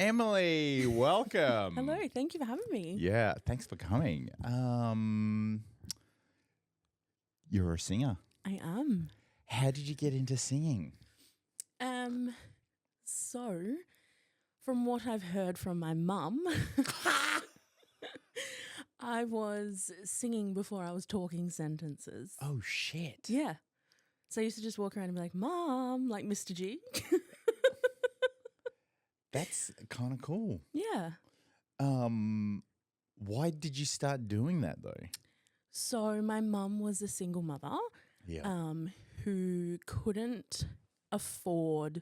Emily, welcome. Hello, thank you for having me. Yeah, thanks for coming. You're a singer. I am. How did you get into singing? So from what I've heard from my mum, I was singing before I was talking sentences. Oh, shit. Yeah. So I used to just walk around and be like, Mom, like Mr. G. That's kind of cool. Yeah. Why did you start doing that though? So my mum was a single mother Yeah. who couldn't afford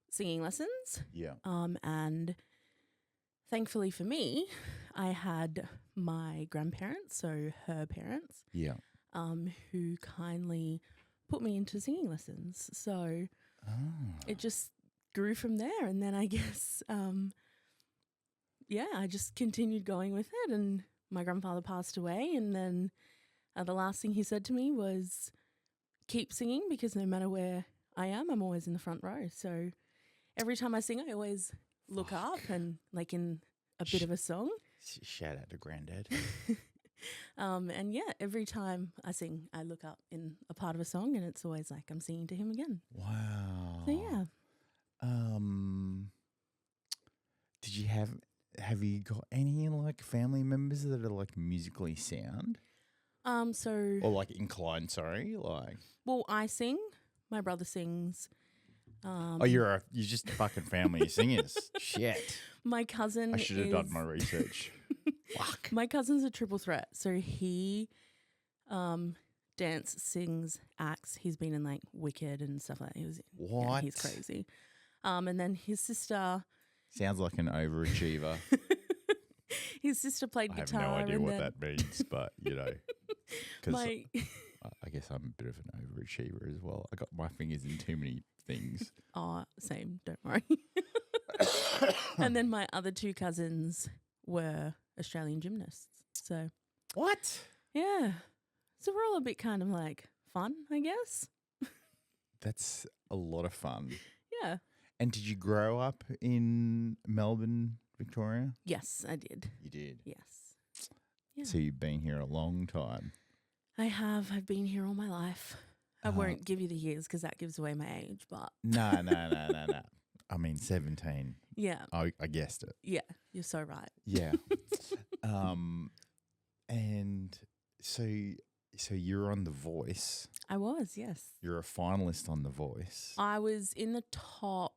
singing lessons. Yeah. And thankfully for me, I had my grandparents, so her parents, Yeah. who kindly put me into singing lessons. So it just grew from there. And then I guess, I just continued going with it. And my grandfather passed away. And then the last thing he said to me was, keep singing, because no matter where I am, I'm always in the front row. So every time I sing, I always look up and like in a bit of a song. Shout out to Granddad. And yeah, every time I sing, I look up in a part of a song and it's always like I'm singing to him again. Wow. So yeah. Did you have you got any like family members that are like musically sound So or like inclined? Sorry, like. well, I sing. My brother sings. You're just a fucking family of singers. Shit. My cousin. I should have done my research. Fuck. My cousin's a triple threat. So he, dance, sings, acts. He's been in like Wicked and stuff like that. He was. What? Yeah, he's crazy. And then his sister. Sounds like an overachiever. His sister played I have guitar. no idea and what then that means, but you know, because my I guess I'm a bit of an overachiever as well. I got my fingers in too many things. same. Don't worry. And then my other two cousins were Australian gymnasts. So What? yeah, so we're all a bit kind of like fun, I guess. That's a lot of fun. Yeah. And did you grow up in Melbourne, Victoria? Yes, I did. You did. Yes. Yeah. So you've been here a long time. I have. I've been here all my life. I won't give you the years because that gives away my age, but No. I mean, 17. yeah. I guessed it. Yeah, you're so right. Yeah. And so you're on The Voice. I was, yes. You're a finalist on The Voice. I was in the top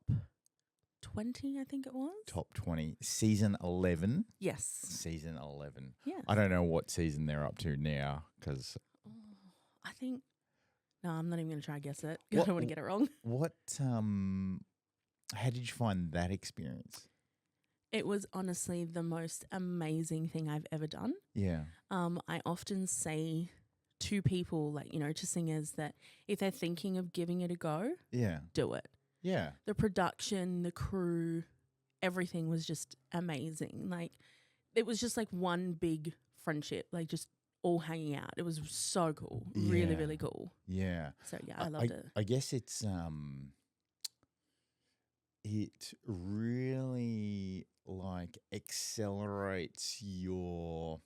20, I think it was. Top 20. Season 11. Yes. Season 11. Yeah. I don't know what season they're up to now because. I think. No, I'm not even going to try to guess it. I don't want to get it wrong. What? How did you find that experience? It was honestly the most amazing thing I've ever done. Yeah. I often say to people, like, you know, to singers, that if they're thinking of giving it a go, Yeah. do it. Yeah. The production, the crew, everything was just amazing. Like, it was just like one big friendship, like just all hanging out. It was so cool. Really, Yeah. really cool. Yeah. So yeah, I loved it. I guess it's it really like accelerates your,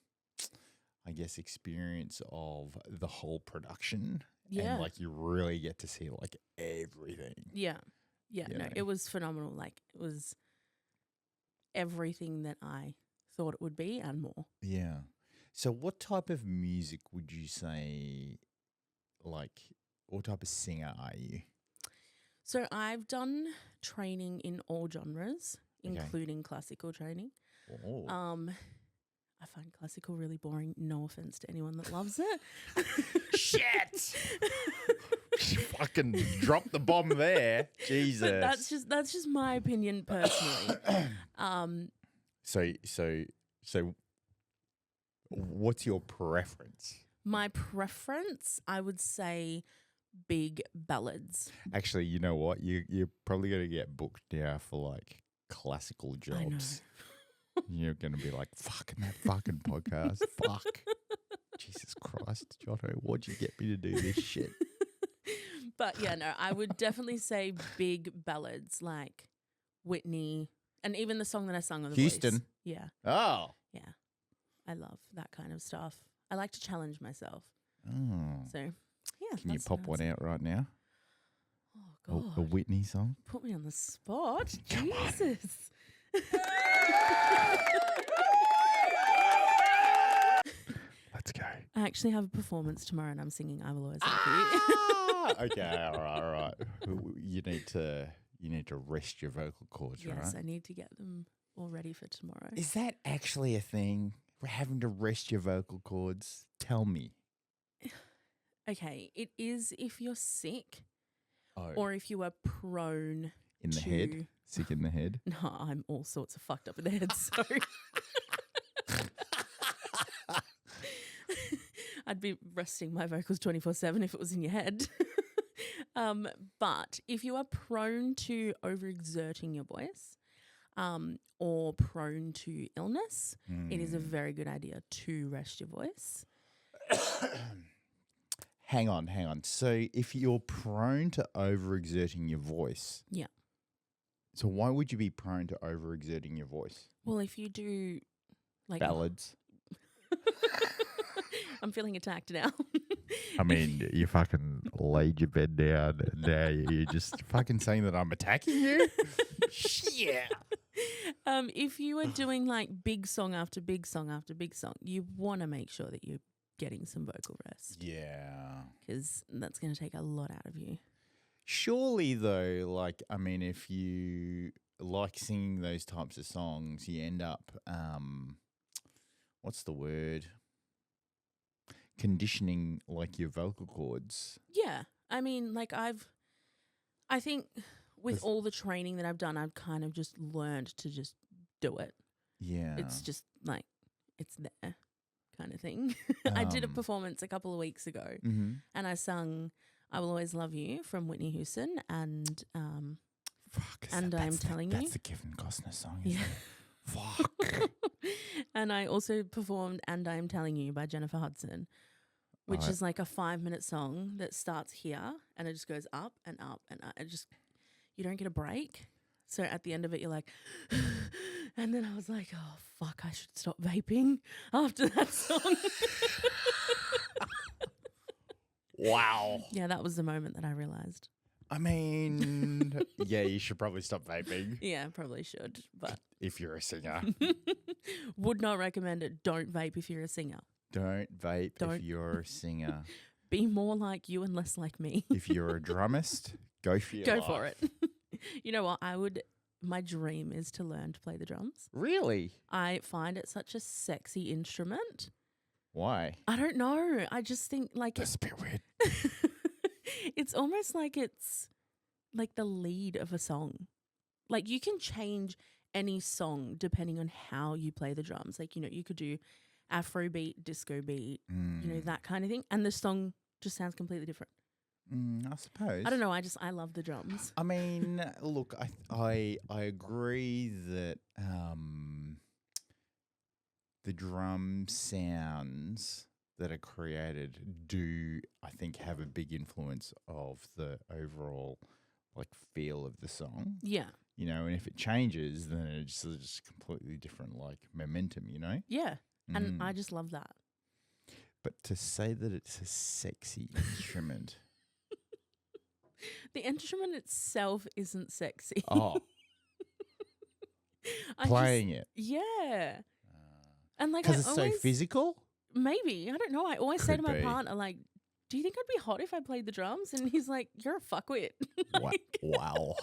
I guess, experience of the whole production. Yeah. And like you really get to see like everything. Yeah. Yeah. You No, know. it was phenomenal. Like, it was everything that I thought it would be and more. Yeah. So what type of music would you say, like, what type of singer are you? So I've done training in all genres, Okay. including classical training. Oh. I find classical really boring. No offense to anyone that loves it. Shit! Fucking drop the bomb there. Jesus. But that's just my opinion personally. So what's your preference? My preference, I would say, big ballads. Actually, you know what? You're probably going to get booked now for like classical I know. jobs. You're going to be like, fucking that fucking podcast. Fuck. Jesus Christ, Jono, what'd you get me to do this shit? But yeah, no, I would definitely say big ballads like Whitney, And even the song that I sung on The Houston. Voice. Yeah. Oh. Yeah. I love that kind of stuff. I like to challenge myself. Oh. So, yeah. Can you pop one out right now? Oh, God. A Whitney song? Put me on the spot. Come on. Jesus. Let's go. I actually have a performance tomorrow and I'm singing I Will Always Love You. Okay, all right. You need to rest your vocal cords, Yes, right? I need to get them all ready for tomorrow. Is that actually a thing? We're having to rest your vocal cords? Tell me. Okay, it is if you're sick Oh, or if you are prone in the to... head? Sick in the head? No, I'm all sorts of fucked up in the head, so... I'd be resting my vocals 24/7 if it was in your head. But if you are prone to overexerting your voice or prone to illness, it is a very good idea to rest your voice. Hang on. So if you're prone to overexerting your voice... Yeah. So why would you be prone to overexerting your voice? Well, if you do... like Ballads. I'm feeling attacked now. I mean, you fucking laid your bed down and now you're just fucking saying that I'm attacking you? Yeah. If you are doing like big song after big song after big song, you want to make sure that you're getting some vocal rest. Yeah. Because that's going to take a lot out of you. Surely, though, like, I mean, if you like singing those types of songs, you end up, what's the word? Conditioning, like, your vocal cords. Yeah. I mean, like I think with all the training that I've done, I've kind of just learned to just do it. Yeah. It's just like, it's there kind of thing. I did a performance a couple of weeks ago and I sung I Will Always Love You from Whitney Houston and And I'm Telling You. That's the Kevin Costner song, Yeah. isn't it? Fuck. And I also performed And I'm Telling You by Jennifer Hudson, which is like a 5-minute song that starts here and it just goes up and up and up. It just, you don't get a break. So at the end of it, you're like, and then I was like, oh, fuck, I should stop vaping after that song. Wow. Yeah, that was the moment that I realized. I mean, yeah, you should probably stop vaping. Yeah, probably should, but if you're a singer. would not recommend it. Don't vape if you're a singer. Don't vape if you're a singer. Be more like you and less like me. If you're a drummist, go for your life. for it. You know what? My dream is to learn to play the drums. Really? I find it such a sexy instrument. Why? I don't know. I just think like That's a bit weird. it's almost like it's like the lead of a song. Like you can change any song depending on how you play the drums. Like, you know, you could do Afro beat, disco beat, you know, that kind of thing. And the song just sounds completely different. I suppose. I don't know. I love the drums. I mean, look, I agree that the drum sounds that are created do, I think, have a big influence of the overall like feel of the song. Yeah. You know, and if it changes, then it's just completely different, like momentum. You know. Yeah. And I just love that. But to say that it's a sexy instrument. The instrument itself isn't sexy. Oh. Playing it. Yeah. And like, Because it's so physical? Maybe. I don't know. I always say to my Could be. partner, like, do you think I'd be hot if I played the drums? And he's like, you're a fuckwit. Wow.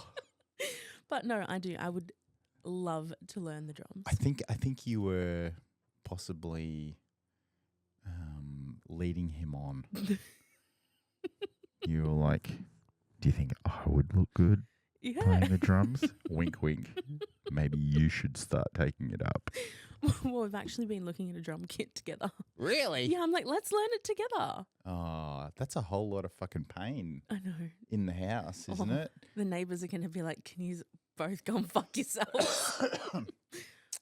But no, I do. I would love to learn the drums. I think you were possibly leading him on. You were like, do you think I would look good playing the drums? Wink, wink. Maybe you should start taking it up. Well, we've actually been looking at a drum kit together. Really? Yeah, I'm like, let's learn it together. Oh, that's a whole lot of fucking pain I know. in the house, isn't it? The neighbours are going to be like, can you both go and fuck yourselves?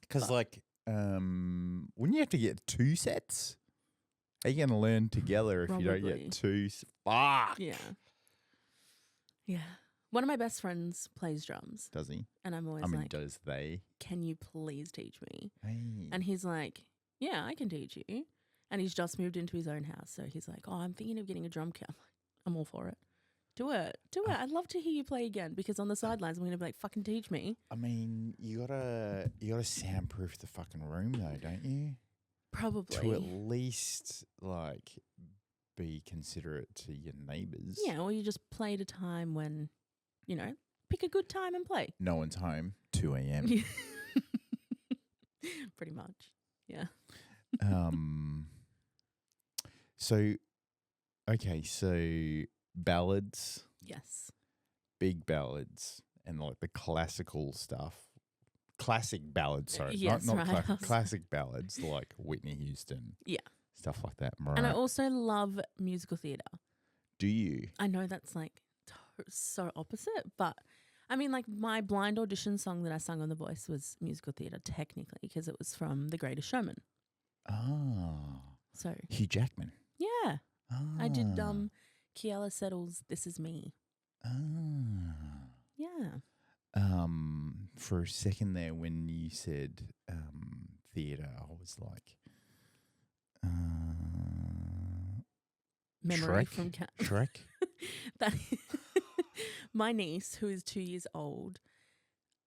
Because, like, wouldn't you have to get 2 sets? How are you going to learn together if you don't Probably. get 2? Fuck. Yeah. Yeah. One of my best friends plays drums, Does he? and I'm always I mean, like, does they? can you please teach me? Hey. And he's like, yeah, I can teach you. And he's just moved into his own house. So he's like, oh, I'm thinking of getting a drum kit. I'm like, I'm all for it. Do it. Do it. I'd love to hear you play again, because on the sidelines, I'm going to be like, fucking teach me. I mean, you gotta soundproof the fucking room though, don't you? Probably. To at least like be considerate to your neighbours. Yeah, or you just play at a time when, pick a good time and play. No one's home. 2 a.m. Pretty much. Yeah. So, okay, so ballads, Yes. big ballads, and like the classical stuff. Classic ballads, sorry. Yes, not right. classic ballads like Whitney Houston. Yeah. Stuff like that. Mariah. And I also love musical theatre. Do you? I know that's like so opposite, but I mean, like my blind audition song that I sung on The Voice was musical theatre technically, because it was from The Greatest Showman. Oh. So Hugh Jackman. yeah, Ah. I did Kiala Settle's This Is Me. Ah. Yeah. For a second there, when you said theatre, I was like, Memory Shrek? from Shrek. That my niece, who is 2 years old,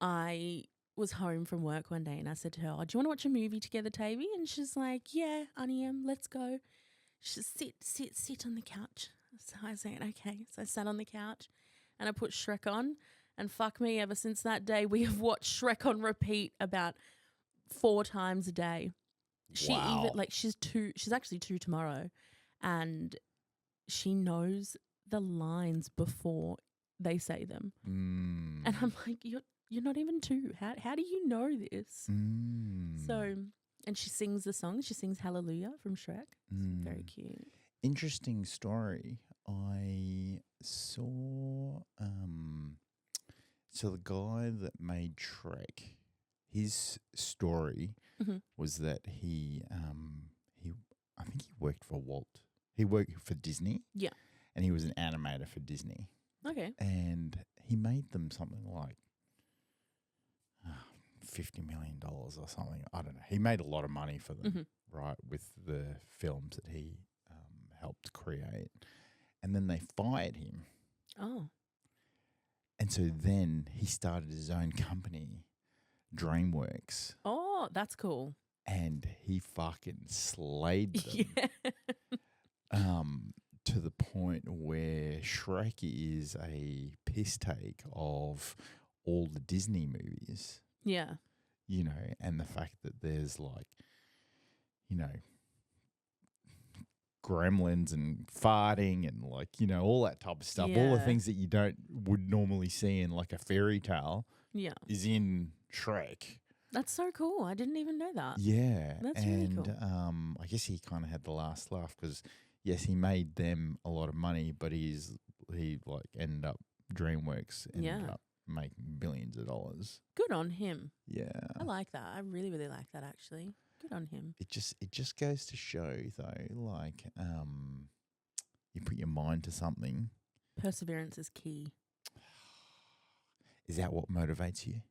I was home from work one day and I said to her, oh, do you want to watch a movie together, Tavy? And she's like, yeah, Auntie, let's go. She said, sit on the couch. So I was like, okay. So I sat on the couch and I put Shrek on, and fuck me, ever since that day, we have watched Shrek on repeat about 4 times a day. She Wow. even, like, she's actually 2 tomorrow, and she knows the lines before they say them. Mm. And I'm like, you're not even 2. How do you know this? Mm. So, and she sings the song. She sings Hallelujah from Shrek. It's very cute. Interesting story. I saw so the guy that made Shrek, his story was that he I think he worked for Walt. He worked for Disney. Yeah. And he was an animator for Disney. Okay. And he made them something like $50 million or something. I don't know. He made a lot of money for them, right, with the films that he helped create. And then they fired him. Oh. And so then he started his own company, DreamWorks. Oh, that's cool. And he fucking slayed them. Yeah. To the point where Shrek is a piss take of all the Disney movies. Yeah. You know, and the fact that there's like, you know, gremlins and farting and like, you know, all that type of stuff. All the Yeah. things that you would normally see in like a fairy tale Yeah. is in Shrek. That's so cool. I didn't even know that. Yeah. That's and, really cool. I guess he kind of had the last laugh because, yes, he made them a lot of money, but he like ended up DreamWorks ended up making billions of dollars. Good on him. Yeah. I like that. I really, really like that, actually. Good on him. It just goes to show though, like you put your mind to something. Perseverance is key. Is that what motivates you?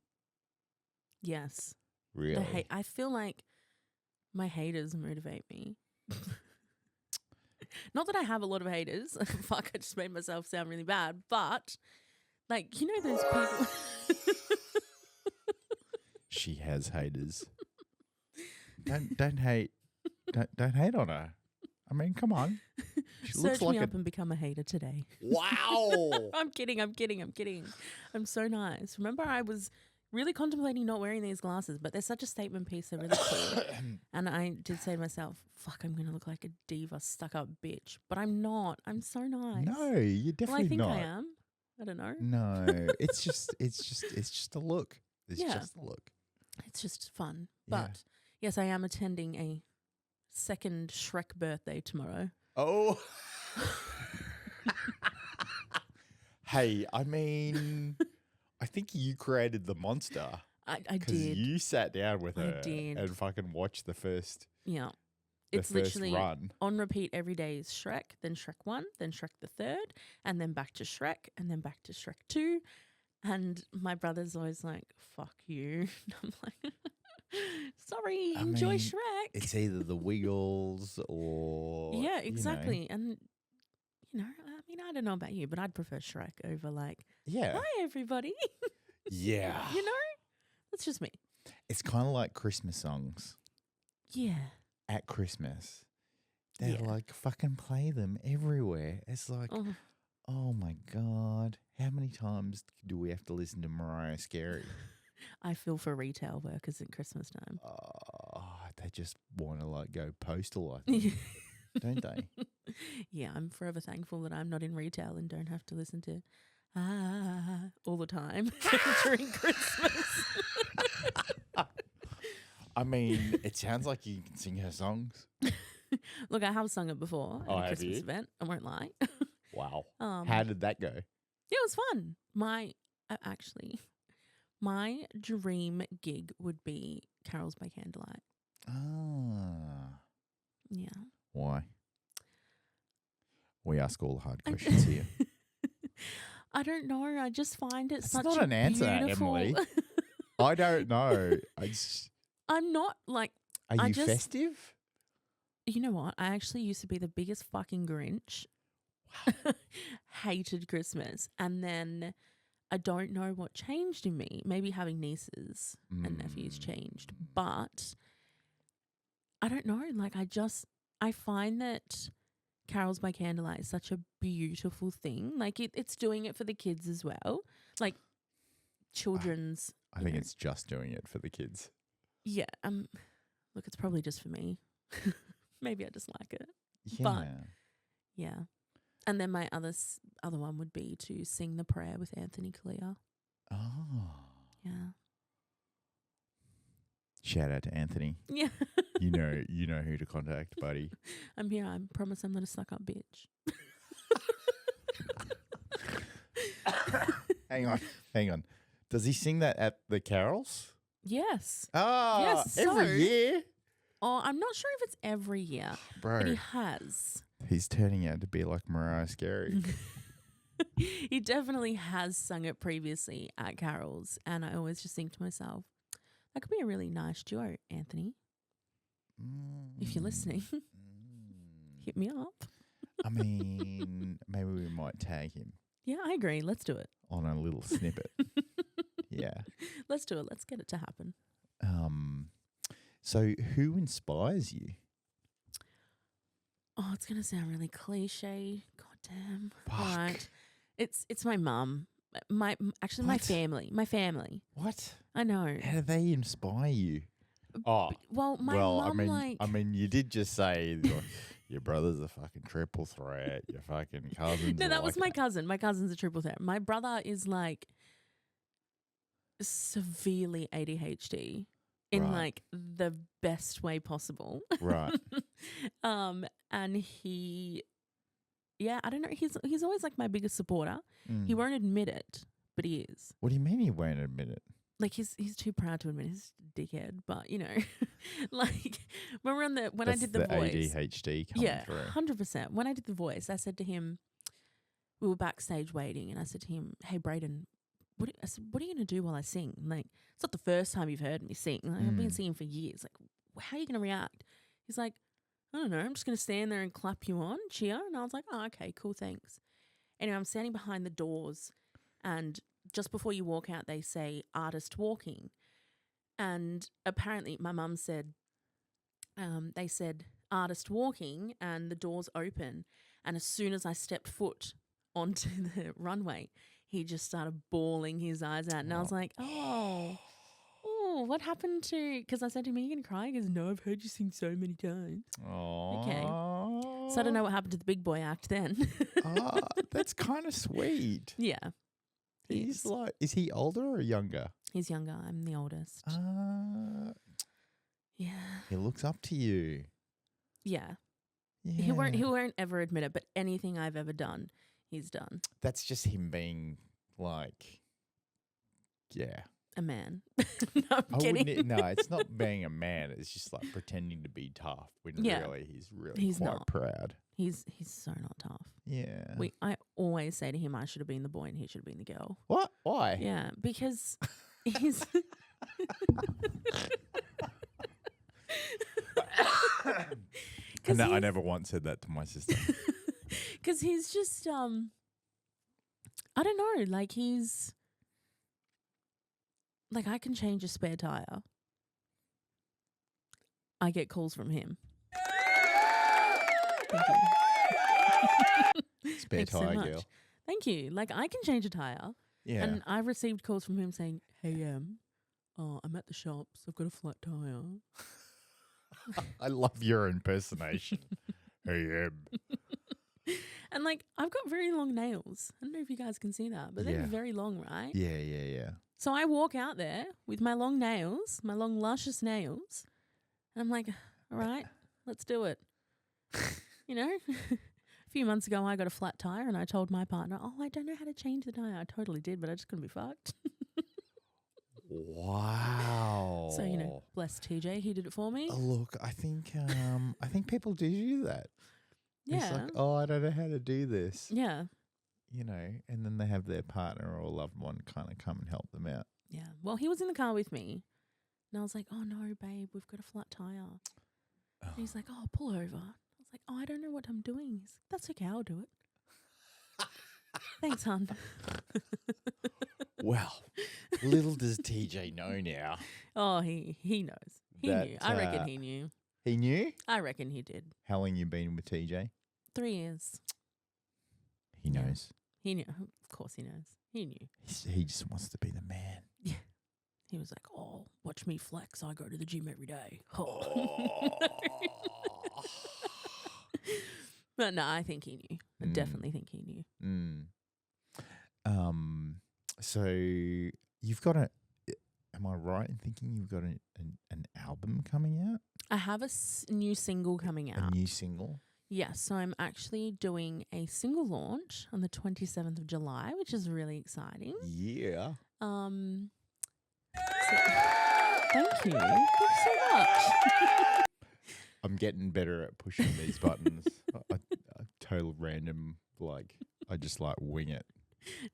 Yes. Really? I feel like my haters motivate me. Not that I have a lot of haters. Fuck, I just made myself sound really bad. But, like, you know those people. She has haters. Don't hate. Don't hate on her. I mean, come on. She Search me up and become a hater today. Wow. I'm kidding. I'm so nice. Remember, I was really contemplating not wearing these glasses, but they're such a statement piece. They're really cool. And I did say to myself, fuck, I'm going to look like a diva, stuck up bitch. But I'm not. I'm so nice. No, you're definitely not. Well, I think I am. I don't know. No, it's just a look. It's just a look. It's just fun. Yeah. But yes, I am attending a second Shrek birthday tomorrow. Oh. Hey, I mean, I think you created the monster. I Because did. you sat down with her did. and fucking watched the first Yeah. It's first literally run. on repeat every day is Shrek, then Shrek 1, then Shrek the third, and then back to Shrek, and then back to Shrek 2. And my brother's always like, fuck you. And I'm like, sorry, I enjoy mean, Shrek. It's either the Wiggles or Yeah, you know. exactly. And, I mean, I don't know about you, but I'd prefer Shrek over like, Yeah. hi, everybody. Yeah. That's just me. It's kind of like Christmas songs Yeah. at Christmas. They're Yeah. like, fucking play them everywhere. It's like, oh my God, how many times do we have to listen to Mariah Carey? I feel for retail workers at Christmas time. Oh, they just want to like go postal, I think, don't they? Yeah, I'm forever thankful that I'm not in retail and don't have to listen to all the time during Christmas. I mean, it sounds like you can sing her songs. Look, I have sung it before at a have Christmas you? event. I won't lie. Wow. How did that go? Yeah, it was fun. My dream gig would be Carols by Candlelight. Ah. Yeah. Why? We ask all the hard questions here. I don't know. I just find it That's such not a an answer, beautiful... Emily. I don't know. I'm not like... Are you festive? You know what? I actually used to be the biggest fucking Grinch. Wow. Hated Christmas. And then I don't know what changed in me. Maybe having nieces and nephews changed. But I don't know. Like I find that Carols by Candlelight is such a beautiful thing. Like it's doing it for the kids as well. Like children's... I think it's just doing it for the kids. Yeah. Look, it's probably just for me. Maybe I just like it. Yeah. But yeah. And then my other one would be to sing the prayer with Anthony Kalia. Oh. Yeah. Shout out to Anthony. Yeah. You know who to contact, buddy. I'm here. I promise I'm not a stuck up bitch. Hang on. Does he sing that at the carols? Yes. Oh, Yes, every year? Oh, I'm not sure if it's every year, Bro. but he has. He's turning out to be like Mariah Carey. He definitely has sung it previously at carols, and I always just think to myself, that could be a really nice duo, Anthony. If you're listening, hit me up. I mean, maybe we might tag him. Yeah, I agree. Let's do it. On a little snippet. Yeah. Let's do it. Let's get it to happen. So who inspires you? Oh, it's going to sound really cliche. God damn. Fuck. All right. It's my mum. My family. My family. What? I know. How do they inspire you? Oh, well, my mum I mean, you did just say your brother's a fucking triple threat. Your fucking cousins. No, that was my cousin. My cousin's a triple threat. My brother is like severely ADHD in like the best way possible. Right. And he, I don't know. He's always like my biggest supporter. He won't admit it, but he is. What do you mean he won't admit it? Like he's too proud to admit he's a dickhead, but you know, like when I did the voice, ADHD coming through. 100%. When I did the voice, I said to him, we were backstage waiting, and I said to him, "Hey, Brayden, what are you going to do while I sing? Like, it's not the first time you've heard me sing. Like, I've been singing for years. Like, how are you going to react?" He's like, "I don't know. I'm just going to stand there and clap you on, cheer." And I was like, "Oh, okay, cool, thanks." Anyway, I'm standing behind the doors, and just before you walk out, they say artist walking. And apparently my mum said, they said artist walking, and the doors open. And as soon as I stepped foot onto the runway, he just started bawling his eyes out. And I was like, oh, what happened to, because I said to him, "Are you going to cry?" He goes, "No, I've heard you sing so many times." Oh. Okay. So I don't know what happened to the big boy act then. That's kind of sweet. Yeah. He's like, is he older or younger? He's younger. I'm the oldest. Yeah. He looks up to you. Yeah. Yeah. He won't ever admit it, but anything I've ever done, he's done. That's just him being like, yeah. a man. No, I'm I kidding. wouldn't. No, it's not being a man. It's just like pretending to be tough when Yeah. really he's He's quite not. proud. He's so not tough. Yeah. I always say to him, I should have been the boy and he should have been the girl. What? Why? Yeah, because he's. I never once said that to my sister. Because he's just I don't know, like he's like I can change a spare tire. I get calls from him. Thank you. Spare Thanks so tire much. girl. Thank you. Like I can change a tire. Yeah. And I've received calls from him saying, "Hey, I'm at the shops. I've got a flat tire." I love your impersonation. Hey, And like I've got very long nails. I don't know if you guys can see that, but they're Yeah. very long, right? Yeah. So I walk out there with my long nails, my long luscious nails, and I'm like, "All right, let's do it." You know, a few months ago I got a flat tire and I told my partner, "Oh, I don't know how to change the tire." I totally did, but I just couldn't be fucked. Wow. So, you know, bless TJ, he did it for me. Look, I think people do that. Yeah. It's like, oh, I don't know how to do this. Yeah. You know, and then they have their partner or loved one kind of come and help them out. Yeah. Well, he was in the car with me and I was like, "Oh no, babe, we've got a flat tire." And he's like, "Oh, pull over." I was like, "Oh, I don't know what I'm doing." He's like, "That's okay, I'll do it." Thanks, hon. Well, little does TJ know now. Oh, he knows. He That, knew. I reckon he knew. He knew? I reckon he did. How long you been with TJ? 3 years. He Yeah. knows. He knew. Of course he knows. He knew. He just wants to be the man. He was like, "Oh, watch me flex. I go to the gym every day." Oh. But no, I think he knew. I Mm. definitely think he knew. So you've got am I right in thinking you've got an album coming out? I have a new single coming out. A new single? Yes, so I'm actually doing a single launch on the 27th of July, which is really exciting. Yeah. Thank you. Thank you so much. I'm getting better at pushing these buttons. A total random, I just wing it.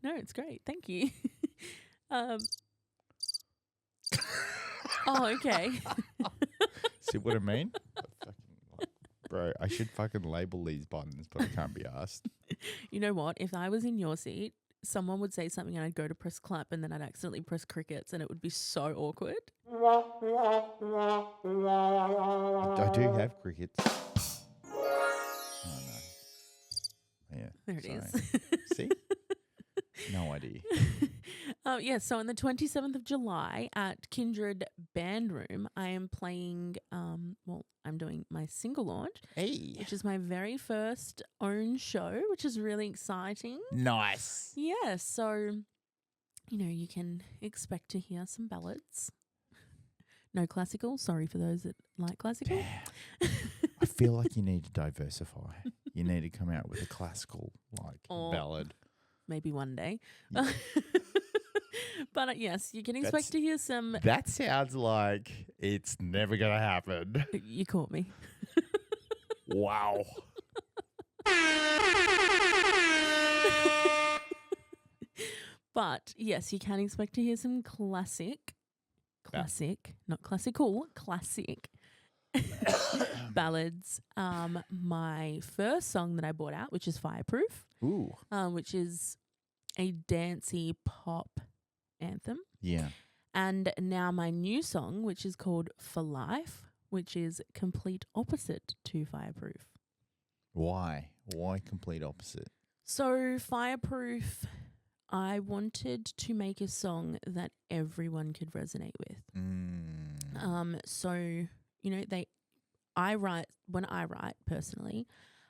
No, it's great. Thank you. Oh, okay. See what I mean? Bro, I should fucking label these buttons, but I can't be asked. You know what? If I was in your seat, someone would say something and I'd go to press clap and then I'd accidentally press crickets and it would be so awkward. I do have crickets. Oh, no. Yeah. There it sorry. is. See? No idea. Yeah, so on the 27th of July at Kindred Band Room, I am playing, I'm doing my single launch, Hey. which is my very first own show, which is really exciting. Nice. Yeah, so, you can expect to hear some ballads. No classical. Sorry for those that like classical. I feel like you need to diversify. You need to come out with a classical, ballad. Maybe one day. Yeah. But yes, you can expect to hear some. That sounds like it's never going to happen. You caught me. Wow. But yes, you can expect to hear some classic, not classical, classic ballads. My first song that I brought out, which is Fireproof, Ooh. which is a dancey pop anthem. Yeah. And now my new song, which is called For Life, which is complete opposite to Fireproof. Why? Why complete opposite? So Fireproof, I wanted to make a song that everyone could resonate with. So, when I write personally,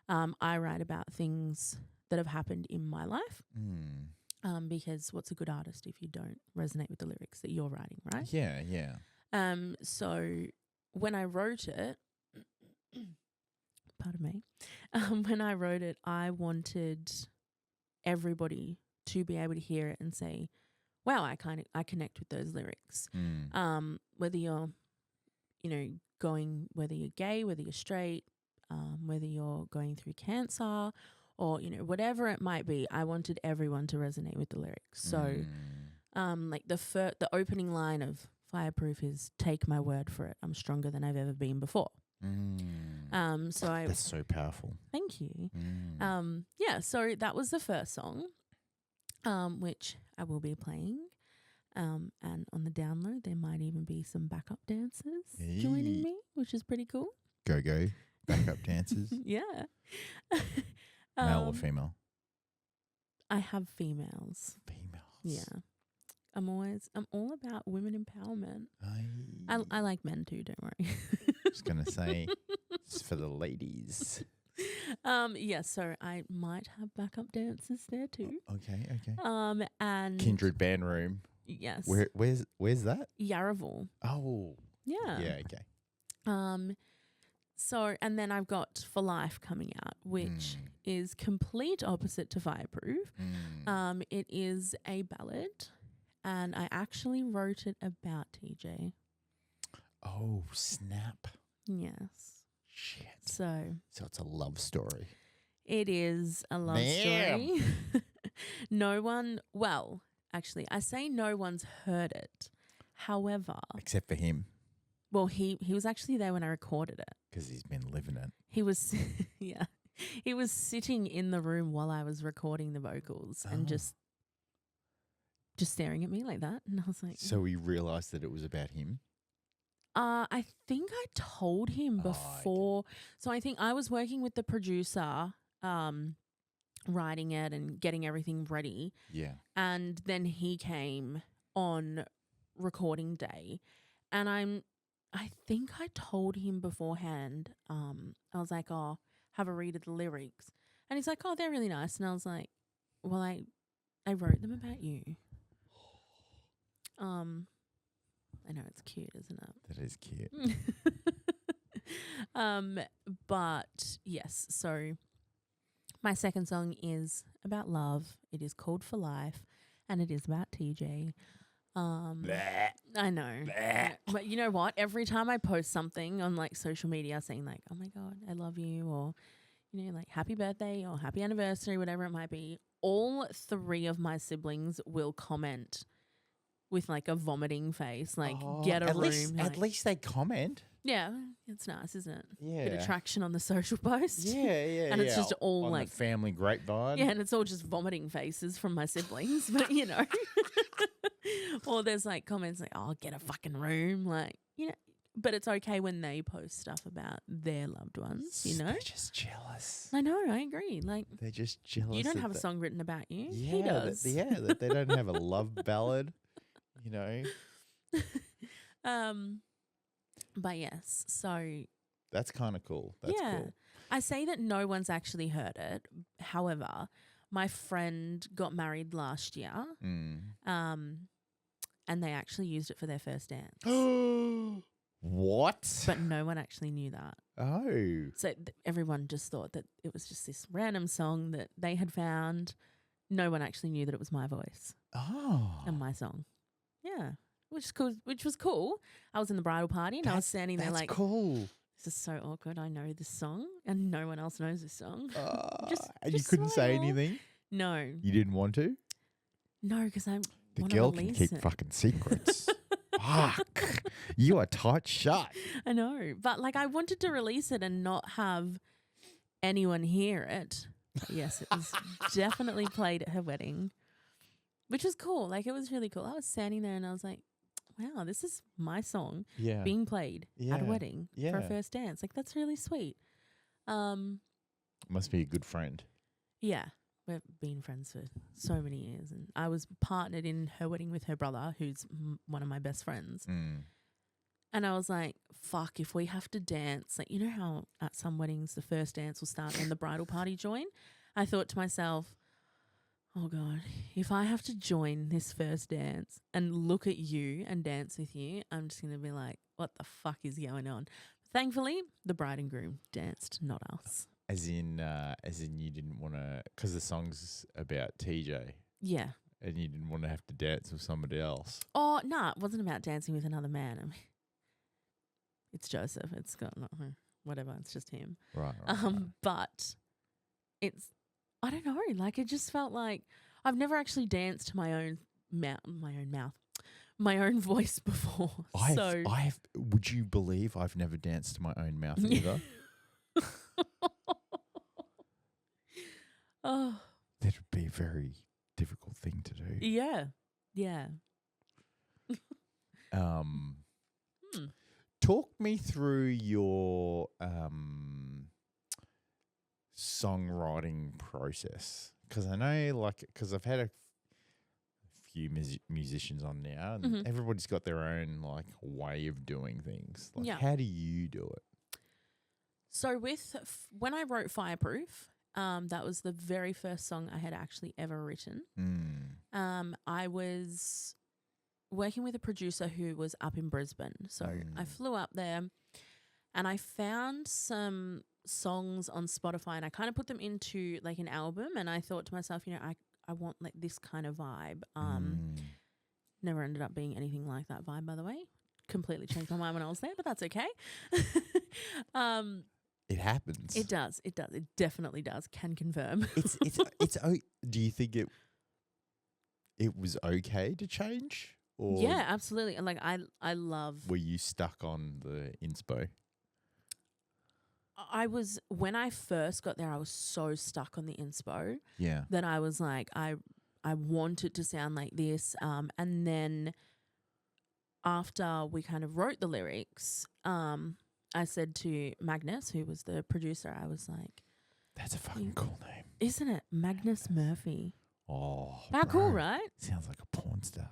I write about things that have happened in my life. Because what's a good artist if you don't resonate with the lyrics that you're writing, right? Yeah, yeah. So when I wrote it, pardon me, when I wrote it, I wanted everybody to be able to hear it and say, wow, I connect with those lyrics. Whether you're, whether you're gay, whether you're straight, whether you're going through cancer or, whatever it might be, I wanted everyone to resonate with the lyrics. So, like the opening line of Fireproof is, take my word for it, I'm stronger than I've ever been before. That's so powerful. Thank you. So that was the first song, which I will be playing. And on the download, there might even be some backup dancers joining me, which is pretty cool. Go. Backup dancers. Yeah. Male or female? I have females. Yeah. I'm all about women empowerment. I like men too, don't worry. I was going to say, it's for the ladies. So I might have backup dancers there too. Okay. And Kindred Band Room. Yes. Where's that? Yarraville. Oh. Yeah. Yeah, okay. So, and then I've got For Life coming out, which is complete opposite to Fireproof. It is a ballad, and I actually wrote it about TJ. Oh, snap. Yes. Shit. So it's a love story. It is a love story. Actually, I say no one's heard it. However, except for him. Well, he was actually there when I recorded it. Because he's been living it. He was, yeah. He was sitting in the room while I was recording the vocals and just staring at me like that. And I was like... So he realised that it was about him? I think I told him before. Okay. So I think I was working with the producer, writing it and getting everything ready. Yeah. And then he came on recording day. And I think I told him beforehand. I was like, oh, have a read of the lyrics. And he's like, oh, they're really nice. And I was like, well, I wrote them about you. I know, it's cute, isn't it? That is cute. But yes, so my second song is about love. It is called For Life, and it is about TJ. I know. But you know what? Every time I post something on like social media saying like, oh my God, I love you, or, like happy birthday or happy anniversary, whatever it might be, all three of my siblings will comment with like a vomiting face, like get a room. At least they comment. Yeah, it's nice, isn't it? Yeah. Bit of traction on the social post. Yeah. And it's just all on like the family grapevine. Yeah, and it's all just vomiting faces from my siblings, but or there's like comments like, oh, get a fucking room, like, but it's okay when they post stuff about their loved ones, They're just jealous. I know, I agree. Like, they're just jealous. You don't have a song written about you. Yeah, he does. That they don't have a love ballad, But yes, so that's kind of cool. That's cool. I say that no one's actually heard it. However, my friend got married last year. And they actually used it for their first dance. What? But no one actually knew that. Oh. So everyone just thought that it was just this random song that they had found. No one actually knew that it was my voice. Oh. And my song. Yeah. Which was cool. I was in the bridal party and I was standing there like, cool. This is so awkward. I know this song and no one else knows this song. And you couldn't say anything? No. You didn't want to? No, because I The girl can keep fucking secrets. Fuck. You are tight shut. I know. But like I wanted to release it and not have anyone hear it. But yes, it was definitely played at her wedding, which was cool. Like it was really cool. I was standing there and I was like, wow, this is my song being played at a wedding for a first dance. Like that's really sweet. Must be a good friend. Yeah. We've been friends for so many years, and I was partnered in her wedding with her brother, who's one of my best friends. And I was like, fuck, if we have to dance, like, you know how at some weddings the first dance will start and the bridal party join? I thought to myself, oh God, if I have to join this first dance and look at you and dance with you, I'm just going to be like, what the fuck is going on? Thankfully, the bride and groom danced, not us. As in you didn't want to, because the song's about TJ. Yeah. and you didn't want to have to dance with somebody else. Oh, nah, it wasn't about dancing with another man. I mean, it's Joseph. It's got whatever. It's just him. Right. But it's, I don't know. Like, it just felt like I've never actually danced to my own voice before. Would you believe I've never danced to my own mouth either? Oh, that would be a very difficult thing to do. yeah, yeah. Talk me through your songwriting process, because I know, because I've had a few musicians on now, and everybody's got their own way of doing things. How do you do it? So when I wrote Fireproof, that was the very first song I had actually ever written. I was working with a producer who was up in Brisbane. So I flew up there and I found some songs on Spotify and I kind of put them into an album, and I thought to myself, I want this kind of vibe. Never ended up being anything like that vibe, by the way. Completely changed my mind when I was there, but that's okay. It happens. It does. It definitely does. Can confirm. It's. Do you think it was okay to change? Or yeah, absolutely. And I love. Were you stuck on the inspo? I was, when I first got there, I was so stuck on the inspo. Yeah. That I was like, I want it to sound like this. And then after we kind of wrote the lyrics, I said to Magnus, who was the producer, I was like, that's a fucking cool name. Isn't it? Magnus Murphy. Oh. How cool, right? Sounds like a porn star.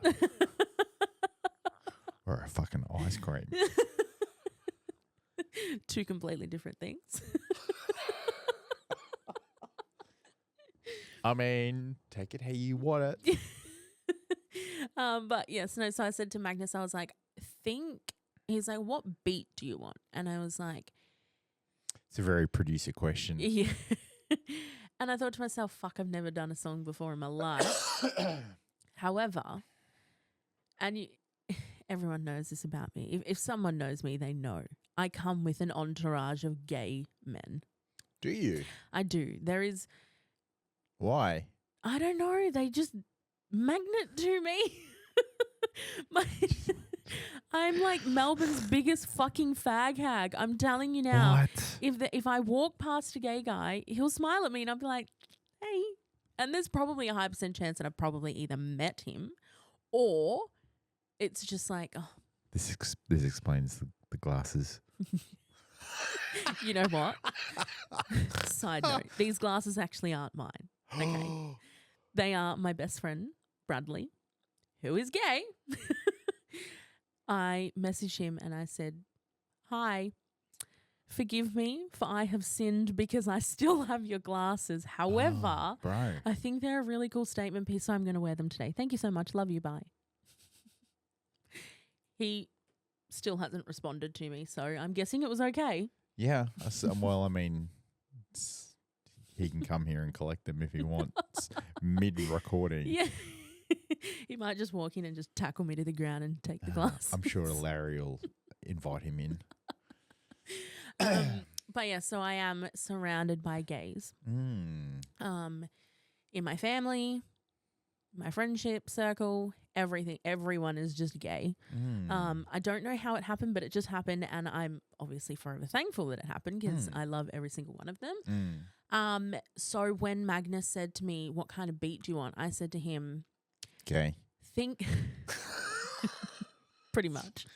Or a fucking ice cream. Two completely different things. I mean, take it how you want it. But yes, no, so I said to Magnus, I was like, he's like, what beat do you want? And I was like, it's a very producer question. Yeah. And I thought to myself, fuck, I've never done a song before in my life. However, and everyone knows this about me. If someone knows me, they know. I come with an entourage of gay men. Do you? I do. There is. Why? I don't know. They just magnet to me. I'm like Melbourne's biggest fucking fag hag. I'm telling you now. What? If I walk past a gay guy, he'll smile at me and I'll be like, hey. And there's probably a high % chance that I've probably either met him or it's just like, oh. This explains the glasses. You know what? Side note, these glasses actually aren't mine. Okay. They are my best friend, Bradley, who is gay. I messaged him and I said, hi, forgive me for I have sinned because I still have your glasses. However, I think they're a really cool statement piece, so I'm going to wear them today. Thank you so much. Love you. Bye. He still hasn't responded to me, so I'm guessing it was okay. Yeah. Well, I mean, he can come here and collect them if he wants mid-recording. Yeah. He might just walk in and just tackle me to the ground and take the glasses. I'm sure Larry will invite him in. But yeah, so I am surrounded by gays. In my family, my friendship circle, everything, everyone is just gay. I don't know how it happened, but it just happened, and I'm obviously forever thankful that it happened because I love every single one of them. So when Magnus said to me, what kind of beat do you want? I said to him, okay. Pretty much.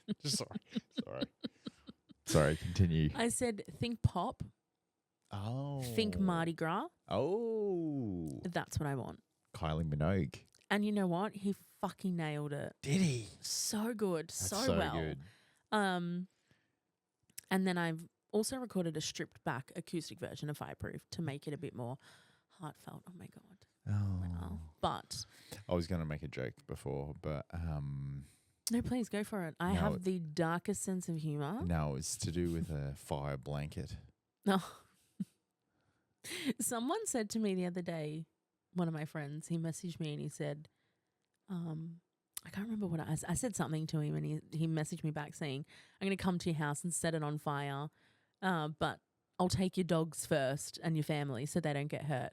Sorry, continue. I said, think pop. Oh. Think Mardi Gras. Oh. That's what I want. Kylie Minogue. And you know what? He fucking nailed it. Did he? So good. That's so well. Good. And then I've also recorded a stripped back acoustic version of Fireproof to make it a bit more heartfelt. Oh my God. Oh. But I was going to make a joke before, but no, please go for it. I have the darkest sense of humor. No, it's to do with a fire blanket. No. Someone said to me the other day, one of my friends, he messaged me and he said, I can't remember what I said something to him, and he messaged me back saying, "I'm going to come to your house and set it on fire, but I'll take your dogs first and your family so they don't get hurt."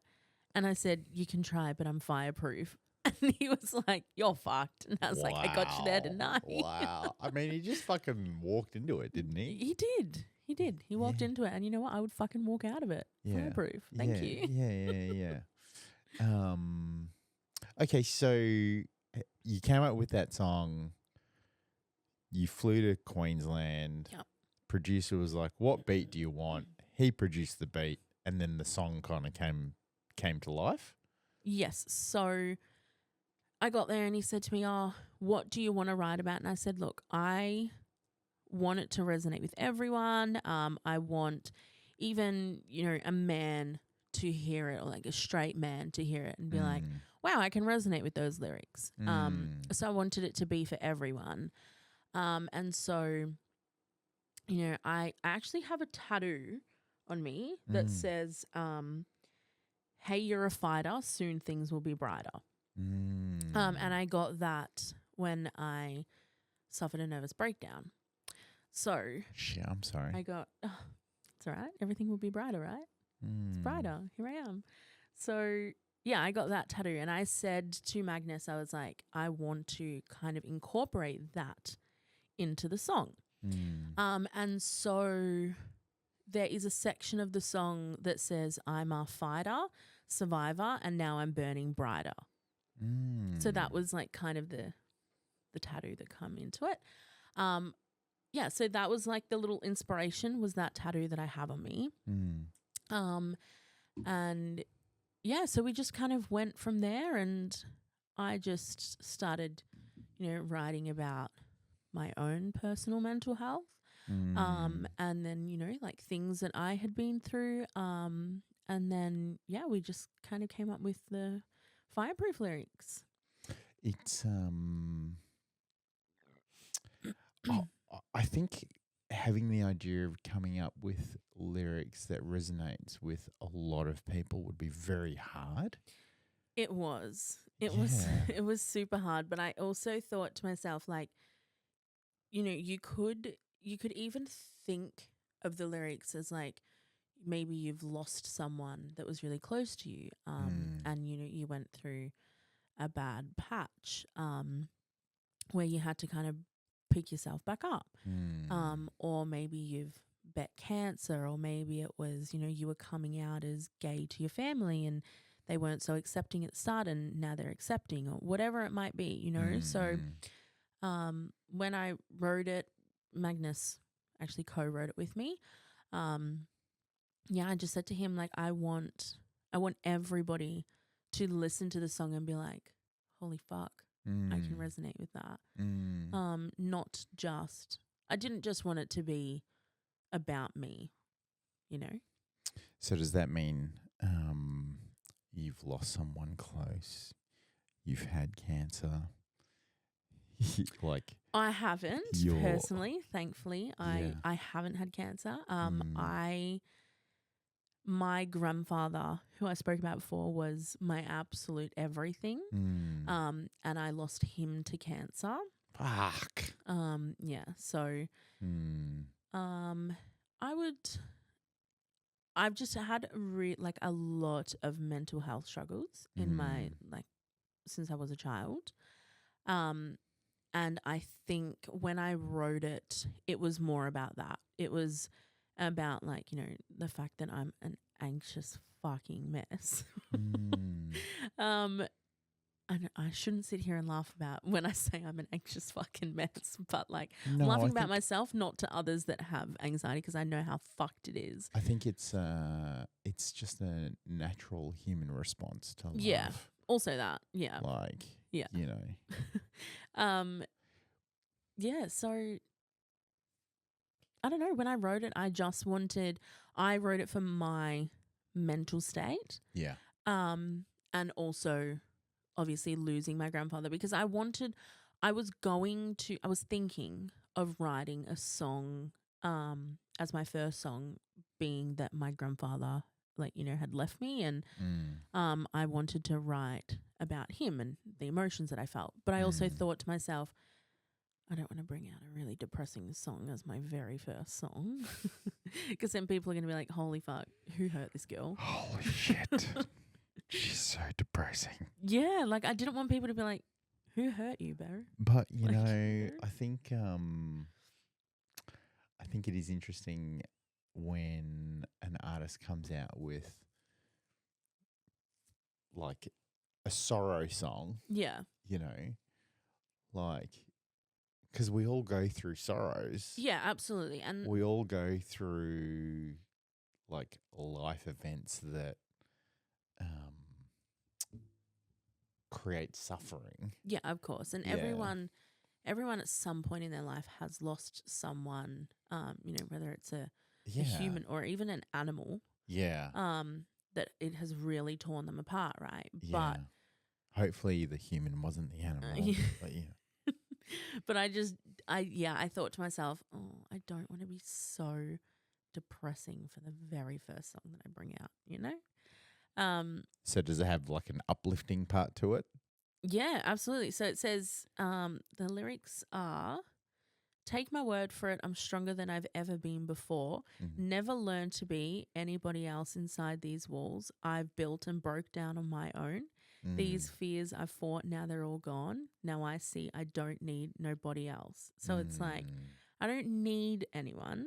And I said, "You can try, but I'm fireproof." And he was like, "You're fucked." And I was like, "I got you there tonight." Wow. I mean, he just fucking walked into it, didn't he? He did. He did. He walked Yeah. into it, and you know what? I would fucking walk out of it. Yeah. Fireproof. Thank you. Yeah. Okay, so you came up with that song. You flew to Queensland. Yep. Producer was like, "What beat do you want?" He produced the beat, and then the song kind of came to life. Yes. So I got there and he said to me, "Oh, what do you want to write about?" And I said, "Look, I want it to resonate with everyone. I want even, a man to hear it, or like a straight man to hear it and be like, wow, I can resonate with those lyrics." So I wanted it to be for everyone. And so, I actually have a tattoo on me that says, "Hey, you're a fighter. Soon things will be brighter." And I got that when I suffered a nervous breakdown. So Shit, I'm sorry. I got, it's all right. Everything will be brighter, right? It's brighter. Here I am. So yeah, I got that tattoo, and I said to Magnus, I was like, I want to kind of incorporate that into the song. And so there is a section of the song that says, "I'm a fighter, survivor, and now I'm burning brighter." So that was like kind of the tattoo that come into it. Yeah, so that was like the little inspiration, was that tattoo that I have on me. And yeah, so we just kind of went from there, and I just started, writing about my own personal mental health. And then, like things that I had been through. And then, yeah, we just kind of came up with the fireproof lyrics. It's I think having the idea of coming up with lyrics that resonates with a lot of people would be very hard. It was. Yeah. It was super hard, but I also thought to myself, like, you could even think of the lyrics as like, maybe you've lost someone that was really close to you, and you went through a bad patch, where you had to kind of pick yourself back up, or maybe you've bet cancer, or maybe it was, you were coming out as gay to your family and they weren't so accepting at the start and now they're accepting, or whatever it might be, So when I wrote it, Magnus actually co-wrote it with me. Yeah, I just said to him, like, I want everybody to listen to the song and be like, holy fuck, I can resonate with that. Not just, I didn't just want it to be about me, So does that mean you've lost someone close? You've had cancer? Like, I haven't personally, thankfully. I haven't had cancer. My grandfather, who I spoke about before, was my absolute everything. And I lost him to cancer. Fuck. Yeah. So, I've just had a lot of mental health struggles in my, since I was a child. And I think when I wrote it, it was more about that. It was about the fact that I'm an anxious fucking mess. And I shouldn't sit here and laugh about when I say I'm an anxious fucking mess, but I'm laughing about myself, not to others that have anxiety, because I know how fucked it is. I think it's just a natural human response to life. Yeah. Also that. Yeah. Yeah. Yeah, so I don't know. When I wrote it, I wrote it for my mental state. Yeah. And also obviously losing my grandfather, because I was thinking of writing a song, as my first song, being that my grandfather had left me, and I wanted to write about him and the emotions that I felt. But I also thought to myself, I don't want to bring out a really depressing song as my very first song, because then people are going to be like, holy fuck, who hurt this girl? Holy shit. She's so depressing. Yeah, like I didn't want people to be like, who hurt you, Barry? But, I think it is interesting when an artist comes out with like a sorrow song, Yeah. like, because we all go through sorrows. Yeah, absolutely. And we all go through like life events that create suffering. Yeah, of course. And everyone at some point in their life has lost someone, whether it's a human or even an animal. Yeah. That it has really torn them apart, right? Yeah. But hopefully the human wasn't the animal. But But I thought to myself, oh, I don't want to be so depressing for the very first song that I bring out, So does it have like an uplifting part to it? Yeah, absolutely. So it says, the lyrics are, take my word for it, I'm stronger than I've ever been before. Never learned to be anybody else inside these walls I've built and broke down on my own. These fears I fought, now they're all gone. Now I see I don't need nobody else. So it's like, I don't need anyone.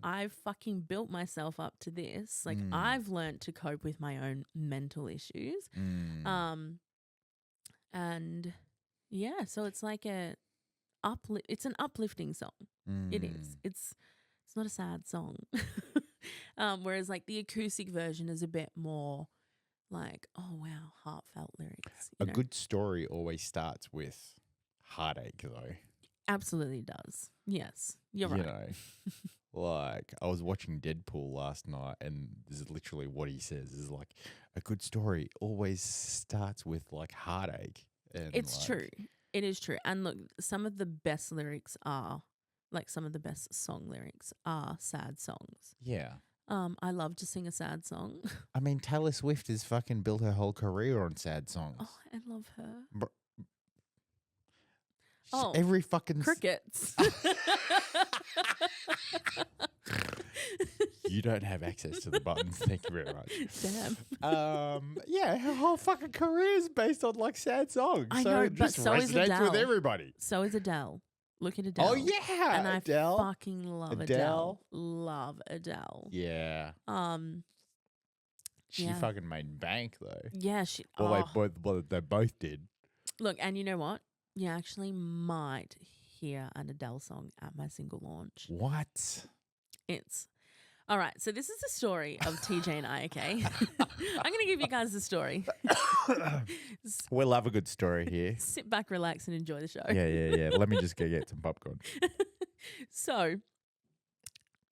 I've fucking built myself up to this. Like I've learned to cope with my own mental issues. And yeah, so it's like it's an uplifting song. It is. It's not a sad song. Whereas like the acoustic version is a bit more like, oh wow, heartfelt lyrics. A good story always starts with heartache though. Absolutely does. Yes, you're right. Like I was watching Deadpool last night, and this is literally what he says is like, a good story always starts with like heartache. And it's true. It is true. And look, some of the best lyrics are, like some of the best song lyrics are sad songs. Yeah. I love to sing a sad song. I mean, Taylor Swift has fucking built her whole career on sad songs. Oh, I love her. Every fucking crickets. You don't have access to the buttons. Thank you very much. Damn. Yeah, her whole fucking career is based on like sad songs. I so know, it but just so is resonates Adele. with everybody. So is Adele. Look at Adele. Oh yeah, and Adele. I fucking love Adele. Love Adele. Yeah. She fucking made bank though. Yeah, she. Well, they both did. Look, and you know what? You actually might hear an Adele song at my single launch. What? It's all right. So this is the story of TJ and I. Okay, I'm going to give you guys the story. We'll have a good story here. Sit back, relax, and enjoy the show. Yeah. Let me just go get some popcorn. So,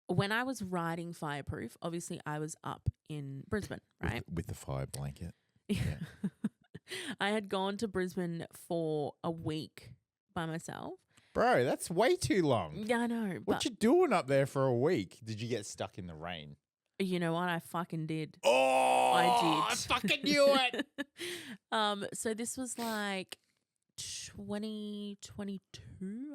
when I was writing Fireproof, obviously I was up in Brisbane, right? With the fire blanket. Yeah. I had gone to Brisbane for a week by myself. Bro, that's way too long. Yeah, I know. What you doing up there for a week? Did you get stuck in the rain? You know what? I fucking did. Oh, I did. I fucking knew it. So this was like 2022,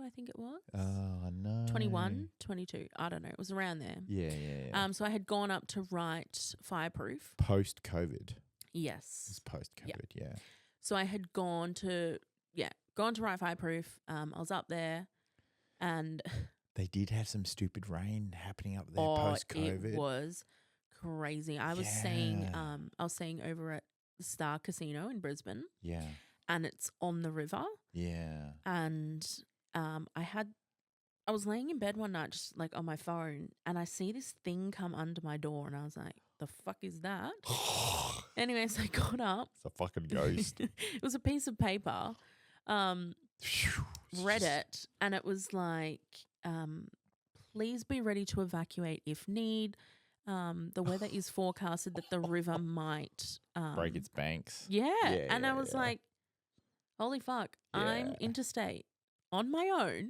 I think it was. Oh, no. 21, 22. I don't know. It was around there. Yeah. So I had gone up to write Fireproof. Post-COVID. Yes. It's post-COVID, yeah. So I had gone to write Fireproof. I was up there and they did have some stupid rain happening up there post-COVID. It was crazy. I was staying over at the Star Casino in Brisbane. Yeah. And it's on the river. Yeah. And I was laying in bed one night just like on my phone, and I see this thing come under my door, and I was like, the fuck is that? Anyways, I got up. It's a fucking ghost. It was a piece of paper. Read it, and it was like, please be ready to evacuate if need. The weather is forecasted that the river might break its banks. Yeah. And I was like, holy fuck, I'm interstate on my own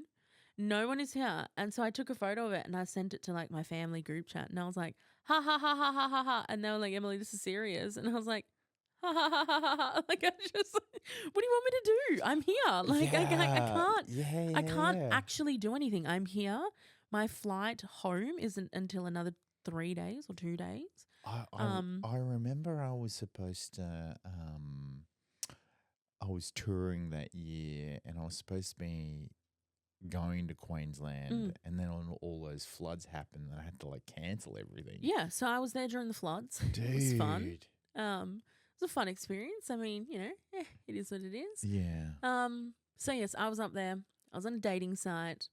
No one is here. And so I took a photo of it and I sent it to like my family group chat. And I was like, ha ha ha ha ha ha ha. And they were like, Emily, this is serious. And I was like, ha ha ha ha ha ha. Like, I just, what do you want me to do? I'm here. Like, I can't. I can't actually do anything. I'm here. My flight home isn't until another 3 days or 2 days. I remember I was supposed to, I was touring that year and I was supposed to be going to Queensland and then all those floods happened and I had to like cancel everything. Yeah, so I was there during the floods. Dude. It was fun. It was a fun experience. I mean, you know, it is what it is. Yeah. So yes, I was up there. I was on a dating site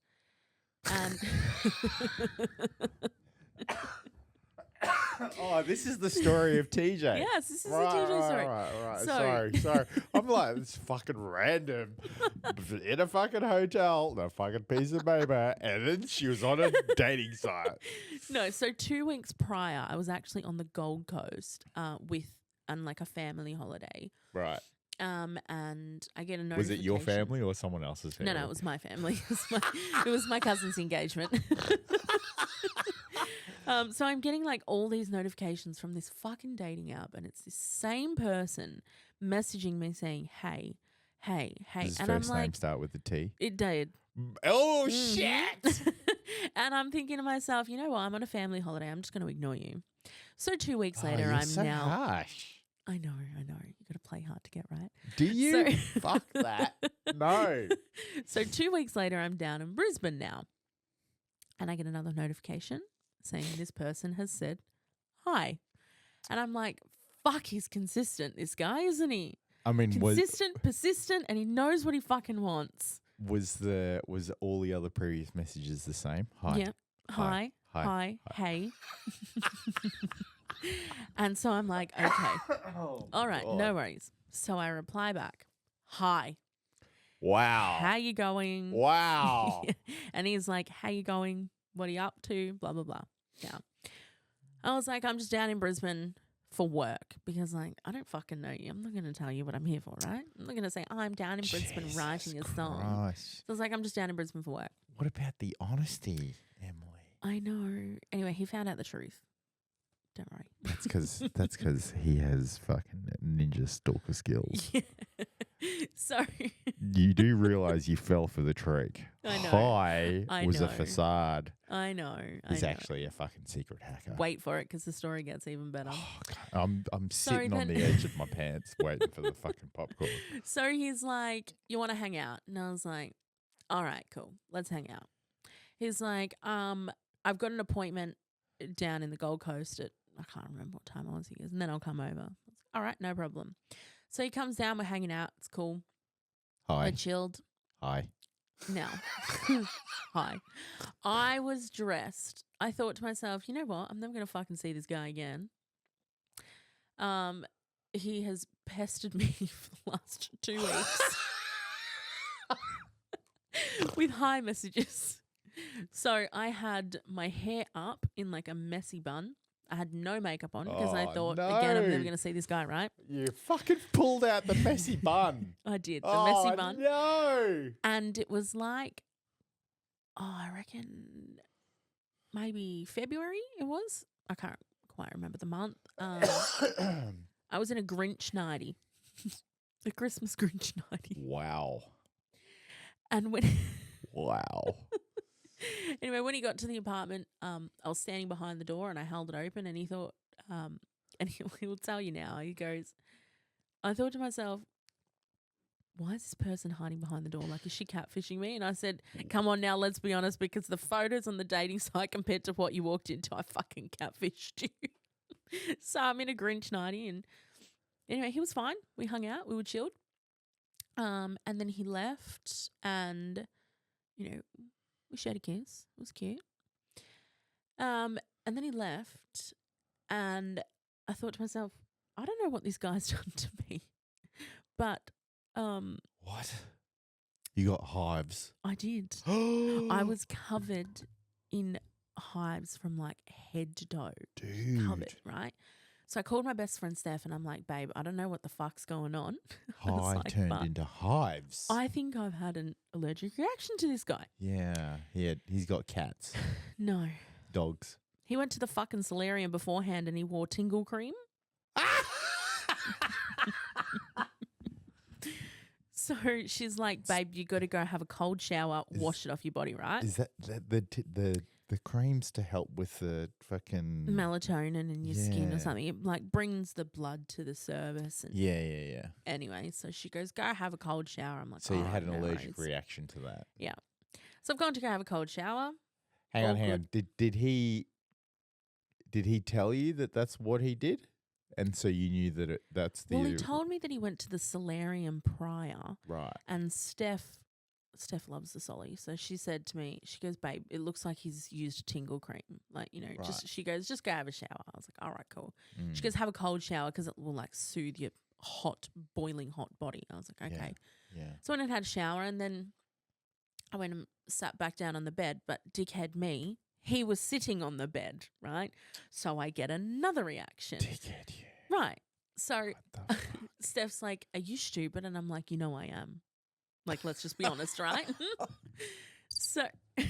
and Oh, this is the story of TJ. Yes, this is the TJ story. Right. Sorry. I'm like, it's fucking random. In a fucking hotel, a fucking piece of paper, and then she was on a dating site. No, so 2 weeks prior, I was actually on the Gold Coast on like a family holiday. Right. And I get a notification. Was it your family or someone else's family? No, it was my family. It was my cousin's engagement. So I'm getting like all these notifications from this fucking dating app, and it's the same person messaging me saying, "Hey, hey, hey," Does his and first I'm name like, start with a T? "It did." Oh shit! And I'm thinking to myself, you know what? I'm on a family holiday. I'm just going to ignore you. So 2 weeks later, you're I'm so now. harsh. I know. You got to play hard to get right. Do you? Fuck that. No. So 2 weeks later, I'm down in Brisbane now, and I get another notification saying this person has said hi. And I'm like, fuck, he's consistent, this guy, isn't he? I mean, consistent, persistent, and he knows what he fucking wants. Was all the other previous messages the same? Hi. Yeah. Hi. Hey. And so I'm like, okay. All right, God. no worries. So I reply back, hi. Wow. How you going? Wow. And he's like, how you going? What are you up to? Blah, blah, blah. Yeah. I was like, I'm just down in Brisbane for work because, like, I don't fucking know you. I'm not going to tell you what I'm here for, right? I'm not going to say, I'm down in Brisbane writing a song. So I was like, I'm just down in Brisbane for work. What about the honesty, Emily? I know. Anyway, he found out the truth. Don't worry. That's because he has fucking ninja stalker skills. Yeah. So you do realize you fell for the trick. I know. Hi was a facade. I know. He's actually a fucking secret hacker. Wait for it because the story gets even better. Oh, God. I'm sitting on the edge of my pants waiting for the fucking popcorn. So he's like, you want to hang out? And I was like, all right, cool. Let's hang out. He's like, I've got an appointment down in the Gold Coast at, I can't remember what time it was. He goes, and then I'll come over. I was like, all right, no problem. So he comes down. We're hanging out. It's cool. Hi. We're chilled. Hi. Now, hi. I was dressed. I thought to myself, you know what? I'm never going to fucking see this guy again. He has pestered me for the last 2 weeks with hi messages. So I had my hair up in like a messy bun. I had no makeup on because I thought, again, I'm never going to see this guy, right? You fucking pulled out the messy bun. I did, the messy bun. No. And it was like, I reckon maybe February it was. I can't quite remember the month. I was in a Grinch nightie, a Christmas Grinch nightie. Wow. And when... Wow. Anyway, when he got to the apartment, I was standing behind the door and I held it open and he thought, and he'll tell you now, he goes, I thought to myself, why is this person hiding behind the door? Like, is she catfishing me? And I said, come on now, let's be honest, because the photos on the dating site compared to what you walked into, I fucking catfished you. So I'm in a Grinch nightie and anyway, he was fine. We hung out, we were chilled. And then he left and, you know, we shared a kiss. It was cute. And then he left and I thought to myself, I don't know what this guy's done to me. But what? You got hives. I did. I was covered in hives from like head to toe. Dude. Covered, right? So I called my best friend Steph and I'm like, babe, I don't know what the fuck's going on. Hive turned into hives. I think I've had an allergic reaction to this guy. Yeah. He's got cats. No. Dogs. He went to the fucking solarium beforehand and he wore tingle cream. So she's like, babe, you got to go have a cold shower, wash it off your body, right? Is that the creams to help with the fucking melatonin in your skin or something? It like brings the blood to the surface. And yeah. Anyway, so she goes, go have a cold shower. I'm like, so you had an allergic reaction to that. Yeah. So I've gone to go have a cold shower. Hang on. Did he tell you that that's what he did? And so you knew that that's the... Well, he told me that he went to the solarium prior. Right. And Steph loves the Solly. So she said to me, she goes, babe, it looks like he's used tingle cream. Like, you know, she goes, just go have a shower. I was like, all right, cool. She goes, have a cold shower because it will like soothe your boiling hot body. I was like, okay. Yeah. So I went and had a shower and then I went and sat back down on the bed. But dickhead me, he was sitting on the bed, right? So I get another reaction. Dickhead, yeah. Right. So Steph's like, are you stupid? And I'm like, you know I am. Like, let's just be honest, right? So I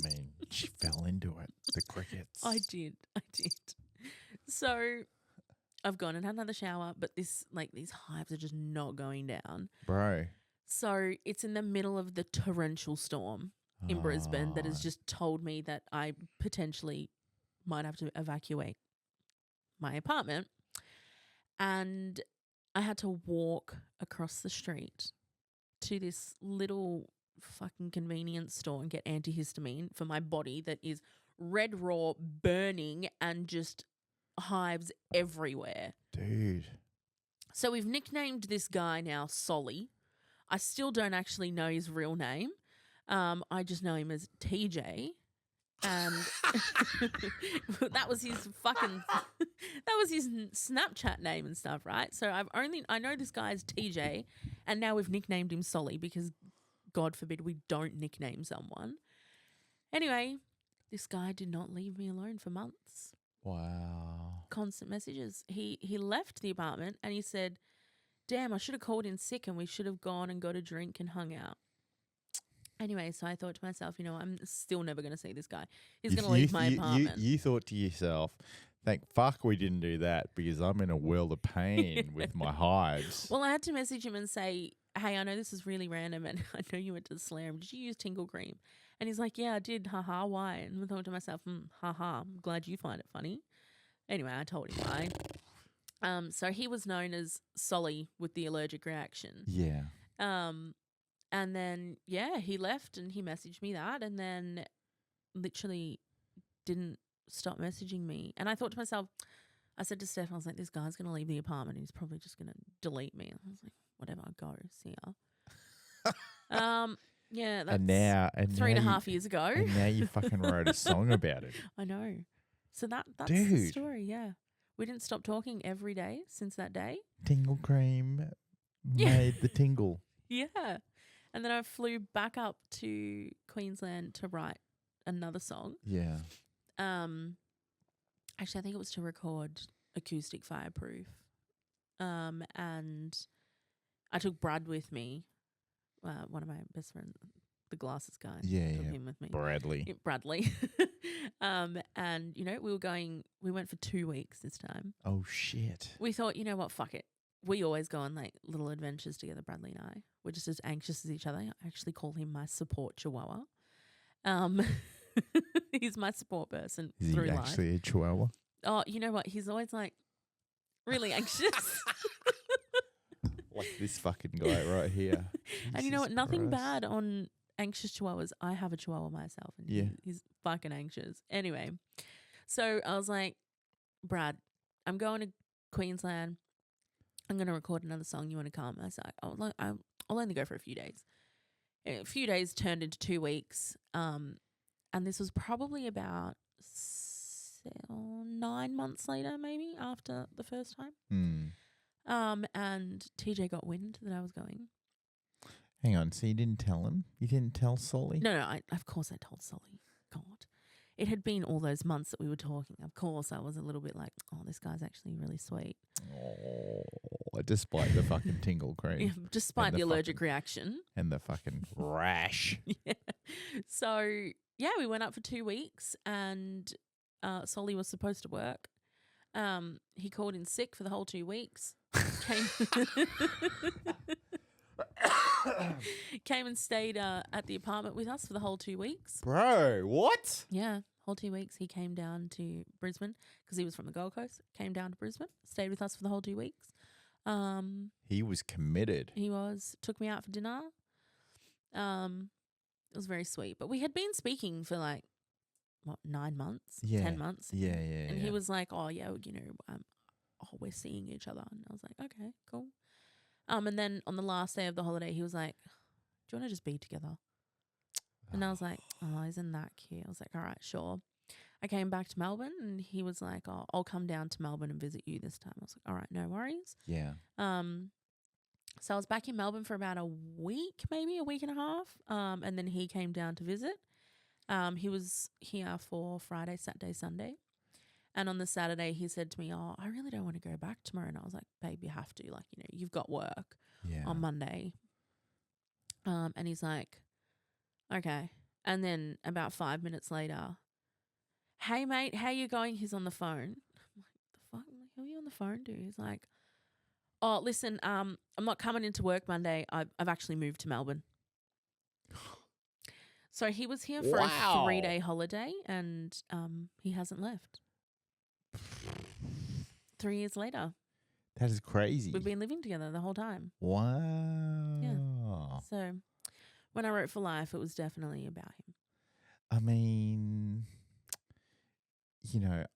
mean, she fell into it. The crickets. I did. So I've gone and had another shower, but these hives are just not going down. Bro. So it's in the middle of the torrential storm in Brisbane that has just told me that I potentially might have to evacuate my apartment. And I had to walk across the street to this little fucking convenience store and get antihistamine for my body that is red raw, burning, and just hives everywhere. Dude. So we've nicknamed this guy now Solly. I still don't actually know his real name. I just know him as TJ. And that was his Snapchat name and stuff, right? So I know this guy as TJ, and now we've nicknamed him Solly because God forbid we don't nickname someone. Anyway, this guy did not leave me alone for months. Wow. Constant messages. He left the apartment and he said, damn, I should have called in sick and we should have gone and got a drink and hung out. Anyway, so I thought to myself, you know, I'm still never going to see this guy. He's going to leave my apartment. You thought to yourself, thank fuck we didn't do that because I'm in a world of pain with my hives. Well, I had to message him and say, hey, I know this is really random and I know you went to the solarium. Did you use tingle cream? And he's like, yeah, I did. Haha, why? And I thought to myself, haha, I'm glad you find it funny. Anyway, I told him why. So he was known as Solly with the allergic reaction. Yeah. And then, yeah, he left and he messaged me that and then literally didn't stop messaging me. And I thought to myself, I said to Steph, I was like, this guy's going to leave the apartment. He's probably just going to delete me. I was like, whatever, go, see ya. Yeah, that's and now 3.5 years ago. And now you fucking wrote a song about it. I know. So that's the story, yeah. We didn't stop talking every day since that day. Tingle cream made the tingle. Yeah. And then I flew back up to Queensland to write another song. Yeah. Actually, I think it was to record Acoustic Fireproof. And I took Brad with me, one of my best friends, the glasses guy. Yeah, took him with me. Bradley. And, you know, we went for 2 weeks this time. Oh, shit. We thought, you know what, fuck it. We always go on like little adventures together, Bradley and I. We're just as anxious as each other. I actually call him my support chihuahua. He's my support person through life. Is he actually a chihuahua? Oh, you know what? He's always like really anxious. Like this fucking guy right here. And you know what? Nothing bad on anxious chihuahuas. I have a chihuahua myself and he's fucking anxious. Anyway, so I was like, Brad, I'm going to Queensland. I'm going to record another song. You want to come? I was like, I'll only go for a few days. A few days turned into 2 weeks. And this was probably about 9 months later, maybe, after the first time. And TJ got wind that I was going. Hang on. So you didn't tell him? You didn't tell Solly? No, of course I told Solly. God. it had been all those months that we were talking. Of course, I was a little bit like, oh, this guy's actually really sweet. Oh, despite the fucking tingle cream. Yeah, despite the allergic reaction. And the fucking rash. Yeah. So, yeah, we went up for 2 weeks and Solly was supposed to work. He called in sick for the whole 2 weeks. Came and stayed at the apartment with us for the whole 2 weeks. Bro, what? Yeah, whole 2 weeks. He came down to Brisbane because he was from the Gold Coast. Came down to Brisbane, stayed with us for the whole 2 weeks. He was committed. He took me out for dinner. It was very sweet. But we had been speaking for 9 months, 10 months. Yeah. And he was like, oh, yeah, we're seeing each other. And I was like, okay, cool. And then on the last day of the holiday, he was like, do you want to just be together? And I was like, oh, isn't that cute? I was like, all right, sure. I came back to Melbourne and he was like, oh, I'll come down to Melbourne and visit you this time. I was like, all right, no worries. Yeah. So I was back in Melbourne for about a week, maybe a week and a half. And then he came down to visit. He was here for Friday, Saturday, Sunday. And on the Saturday, he said to me, oh, I really don't want to go back tomorrow. And I was like, babe, you have to. You've got work on Monday. And he's like, okay. And then about 5 minutes later, hey, mate, how you going? He's on the phone. I'm like, the fuck? I'm like, who are you on the phone to? He's like, oh, listen, I'm not coming into work Monday. I've actually moved to Melbourne. So he was here for a 3-day holiday and he hasn't left. 3 years later. That is crazy. We've been living together the whole time. Wow. Yeah. So when I wrote For Life, it was definitely about him. I mean,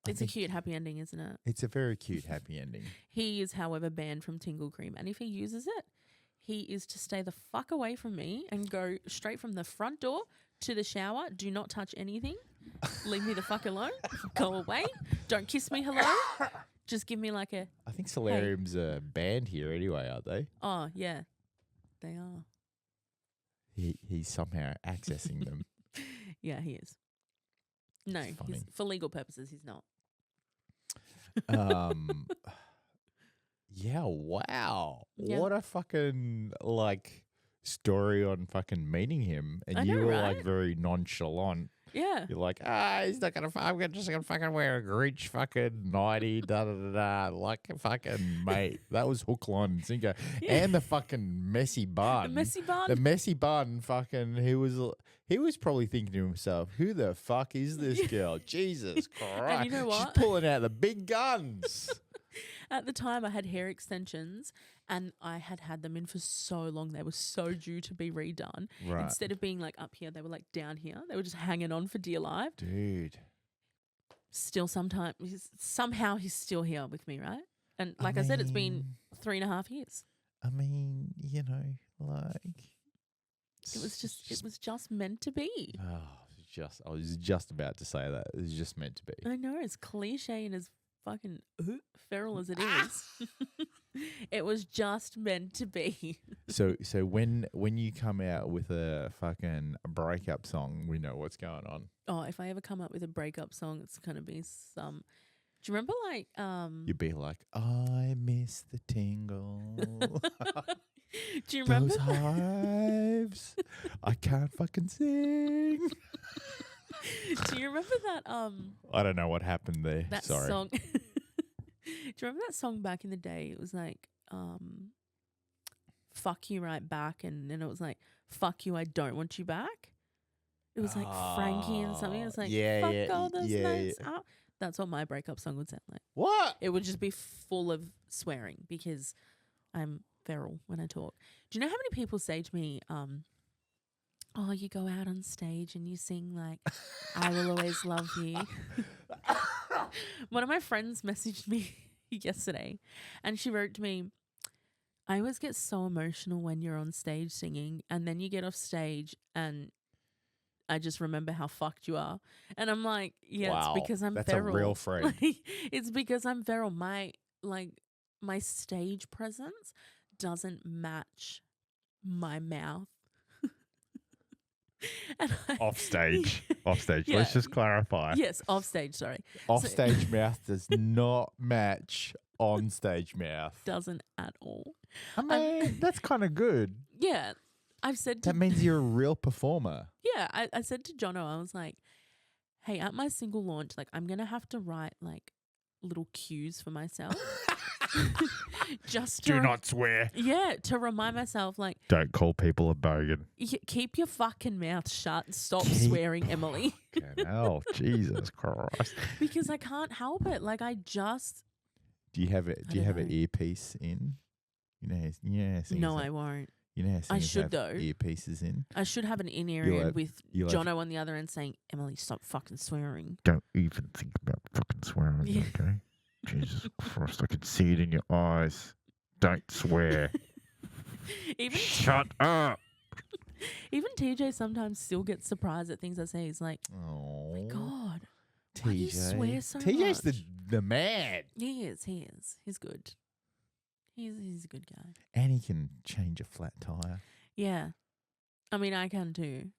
it's a cute, happy ending, isn't it? It's a very cute, happy ending. He is, however, banned from Tingle Cream. And if he uses it, he is to stay the fuck away from me and go straight from the front door to the shower. Do not touch anything. Leave me the fuck alone. Go away. Don't kiss me hello. Just give me a... I think solariums are banned here anyway, aren't they? Oh, yeah. They are. He's somehow accessing them. Yeah, he is. No, for legal purposes, he's not. Yeah, wow. Yeah. What a fucking, story on fucking meeting him. And you were, right? very nonchalant. Yeah. You're like, he's not going to, I'm just going to fucking wear a Grinch fucking nightie, fucking mate. That was hook, line, and sinker. Yeah. And the fucking messy bun. The messy bun. The messy bun fucking, he was probably thinking to himself, who the fuck is this girl? Jesus Christ. And you know what? She's pulling out the big guns. At the time, I had hair extensions and I had them in for so long. They were so due to be redone. Right. Instead of being up here, they were down here. They were just hanging on for dear life. Dude. Still somehow he's still here with me, right? And I said, it's been 3.5 years. I mean, It was just meant to be. Oh, I was just about to say that. It was just meant to be. I know, as cliche and as fucking feral as it is. It was just meant to be. So when you come out with a fucking breakup song, we know what's going on. Oh, if I ever come up with a breakup song, it's gonna be some. Do you remember You'd be like, I miss the tingle. Do you remember those hives? I can't fucking sing. Do you remember that? I don't know what happened there. That Sorry. song. Do you remember that song back in the day? It was "Fuck You Right Back," and then it was like, "Fuck You, I Don't Want You Back." It was Frankie and something. It was fuck all those nights out. That's what my breakup song would sound like. What? It would just be full of swearing because I'm feral when I talk. Do you know how many people say to me, oh, you go out on stage and you sing I Will Always Love You. One of my friends messaged me yesterday and she wrote to me, I always get so emotional when you're on stage singing and then you get off stage and I just remember how fucked you are. And I'm like, yeah, wow, it's because I'm that's feral. A real friend. It's because I'm feral. My stage presence doesn't match my mouth. And Off stage. Off stage. Yeah. Let's just clarify. Yes, off stage, sorry. Off stage mouth does not match on stage mouth. Doesn't at all. I mean, that's kind of good. Yeah. I've said to That means you're a real performer. Yeah, I said to Jono, I was like, hey, at my single launch, like I'm gonna have to write like little cues for myself. Just to Do not swear. Yeah, to remind myself, like, Don't call people a bogan. keep your fucking mouth shut and stop swearing, Emily. Hell, Jesus Christ. Because I can't help it. Like I just Do you have it? Do you have an earpiece in? No, I won't. You know how I singers should have though. earpieces in? I should have an in-ear You'll in have- with you'll have- Jono on the other end saying, Emily, stop fucking swearing. Don't even think about fucking swearing, Yeah. okay? Jesus Christ, I can see it in your eyes. Don't swear. Even Shut up. even TJ sometimes still gets surprised at things I say. He's like, Oh, my God, TJ. why do you swear so TJ's much? the man. He is. He's good. He's a good guy. And he can change a flat tire. Yeah. I mean, I can too.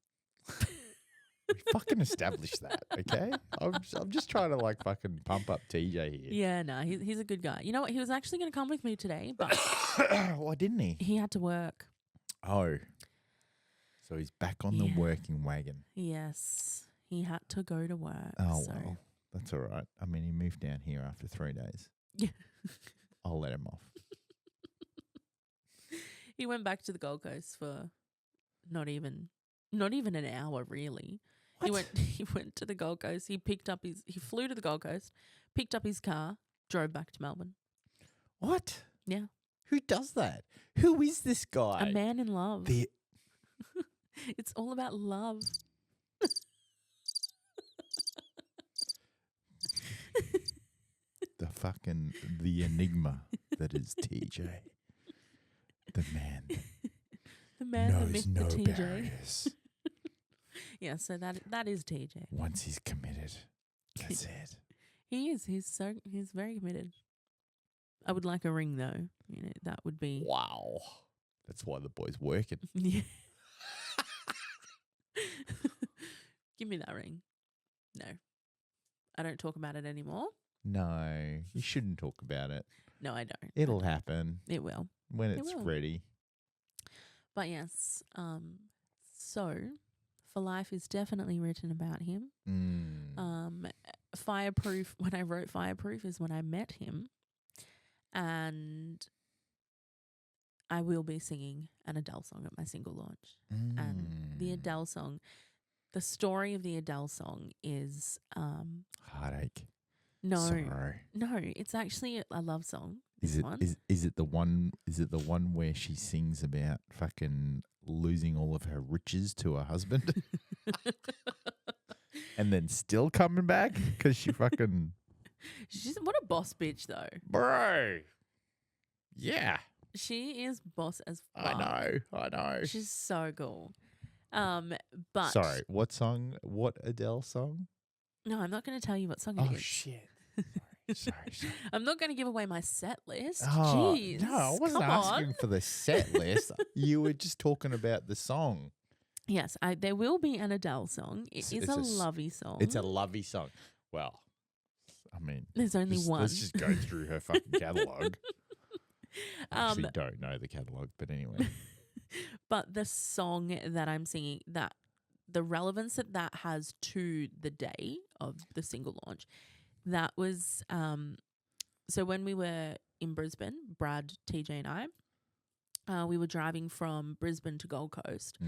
We fucking establish that, okay? I'm just trying to like fucking pump up TJ here. Yeah, no, he's a good guy. You know what? He was actually going to come with me today, but Why didn't he? he had to work. Oh. So he's back on the Yeah. working wagon. Yes, he had to go to work. Oh, so. well. That's all right. I mean, he moved down here after 3 days. Yeah. I'll let him off. He went back to the Gold Coast for not even an hour, really. What? He went to the Gold Coast. He flew to the Gold Coast, picked up his car, drove back to Melbourne. What? Yeah. Who does that? Who is this guy? A man in love. The It's all about love. the enigma that is TJ. The man The man, the knows myth, no the TJ. barriers. Yeah, so that is TJ. Once he's committed, that's it. He is. He's very committed. I would like a ring though. You know, that would be Wow. That's why the boy's working. Yeah. Give me that ring. No. I don't talk about it anymore. No, you shouldn't talk about it. No, I don't. It'll happen It will. when It it's will. ready. But yes, so For Life is definitely written about him. Fireproof, when I wrote Fireproof is when I met him. And I will be singing an Adele song at my single launch. And the Adele song, the story of the Adele song is Heartache. no, Sorrow. no, it's actually a love song. Is This it one. is it the one where she sings about fucking losing all of her riches to her husband and then still coming back because she fucking She's what a boss bitch though. bro. Yeah, She is boss as fuck. I know. She's so cool. But Sorry, what song? What Adele song? no, I'm not going to tell you what song it Oh is. shit! Sorry. I'm not going to give away my set list. Oh, Jeez, no, I wasn't come asking on. for the set list. You were just talking about the song. Yes, there will be an Adele song. It is a lovey song. It's a lovey song. Well, I mean, There's only one. Let's just go through her fucking catalog. I actually Um, don't know the catalog, but anyway. But the song that I'm singing, that the relevance that has to the day of the single launch, that was so when we were in Brisbane, Brad, TJ, and I, we were driving from Brisbane to Gold Coast,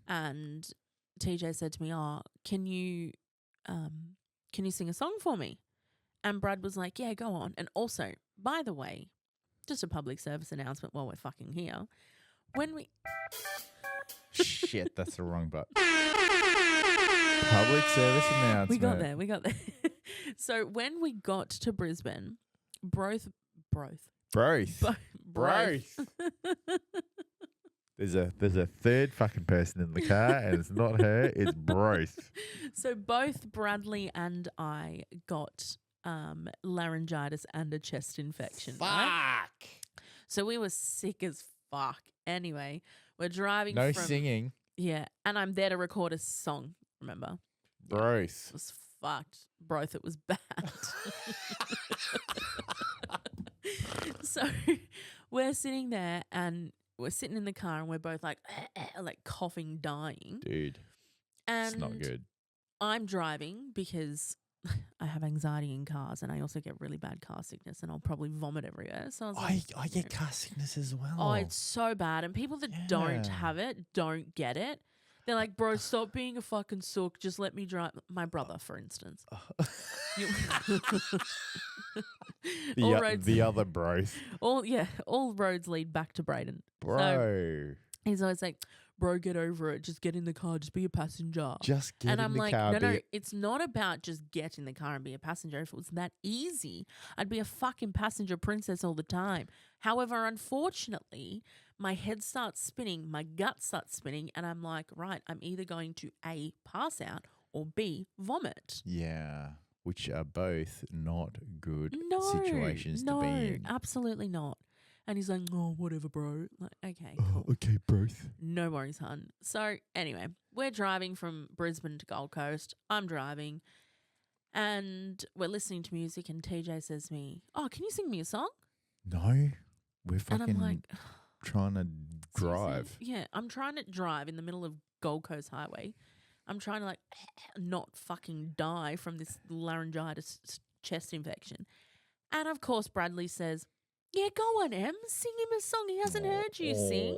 and TJ said to me, "Oh, can you sing a song for me?" And Brad was like, "Yeah, go on." And also, by the way, just a public service announcement while we're fucking here. When we Shit, that's the wrong button. Public service announcement. we got there. So when we got to Brisbane, broth. Broth. There's a third fucking person in the car, and it's not her. It's Broth. So both Bradley and I got laryngitis and a chest infection. Right? Fuck. So we were sick as fuck. Anyway, we're driving No from singing. Yeah, and I'm there to record a song, remember? Gross. It was fucked. Broth, it was bad. So we're sitting there and we're sitting in the car and we're both like coughing, dying. Dude, And it's not good. I'm driving because I have anxiety in cars and I also get really bad car sickness and I'll probably vomit everywhere. So I was like, I get car sickness as well. oh, it's so bad. And people that don't Yeah. have it don't get it. They're like, bro, stop being a fucking sook. Just let me drive. My brother, for instance. The other bros. All roads lead back to Braden. Bro. So he's always like, bro, get over it. Just get in the car. Just be a passenger. Just get and in I'm the like, car. no, it's not about just get in the car and be a passenger. If it was that easy, I'd be a fucking passenger princess all the time. However, unfortunately, my head starts spinning, my gut starts spinning, and I'm like, right, I'm either going to A, pass out, or B, vomit. Yeah, which are both not good situations to be in. Absolutely not. And he's like, oh, whatever, bro. Like, okay, cool. Okay, bro. No worries, hun. So anyway, we're driving from Brisbane to Gold Coast. I'm driving and we're listening to music and TJ says to me, oh, can you sing me a song? No, we're And fucking I'm like, trying to drive. seriously? Yeah, I'm trying to drive in the middle of Gold Coast Highway. I'm trying to like not fucking die from this laryngitis chest infection. And of course, Bradley says, yeah, go on, Em. Sing him a song. He hasn't heard you sing.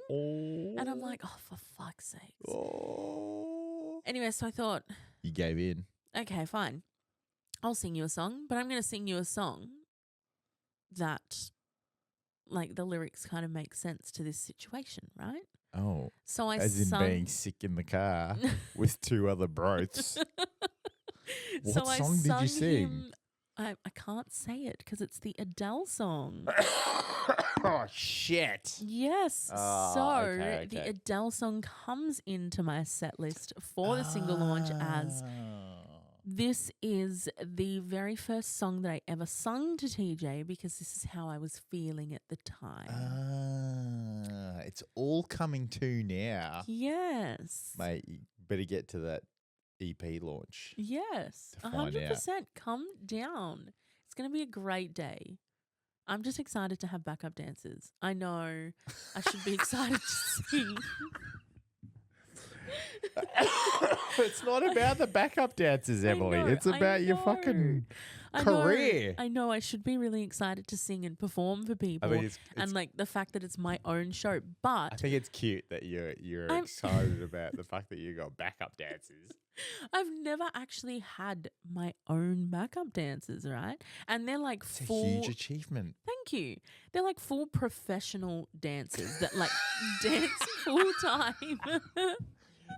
And I'm like, oh, for fuck's sake. Anyway, so I thought, You gave in. okay, fine. I'll sing you a song, but I'm going to sing you a song that, like, the lyrics kind of make sense to this situation, right? Oh, So I as in being sick in the car with two other broths. What song did you sing? I can't say it because it's the Adele song. Oh, shit. Yes. Oh, so okay. the Adele song comes into my set list for the single launch as this is the very first song that I ever sung to TJ because this is how I was feeling at the time. It's all coming to now. Yes. Mate, you better get to that EP launch. Yes. To find 100%. Come down. It's going to be a great day. I'm just excited to have backup dancers. I know I should be excited to sing. It's not about the backup dancers, Emily. It's about your fucking career. I know. I should be really excited to sing and perform for people. And like the fact that it's my own show. But I think it's cute that you're excited about the fact that you got backup dancers. I've never actually had my own backup dancers, right? And they're like It's a huge achievement. Thank you. They're like full professional dancers that like dance full time.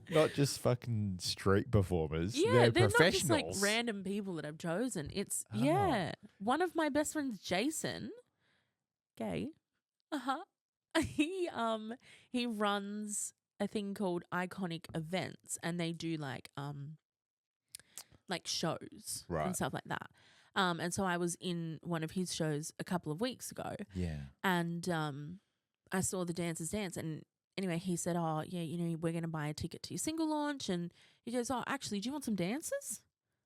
Not just fucking street performers. Yeah, they're not just like professionals. random people that I've chosen. It's yeah. One of my best friends, Jason, gay. He runs a thing called Iconic Events, and they do like shows and stuff like that. And so I was in one of his shows a couple of weeks ago. Yeah. And I saw the dancers dance, and anyway, he said, oh, yeah, you know, we're going to buy a ticket to your single launch. And he goes, oh, actually, do you want some dancers?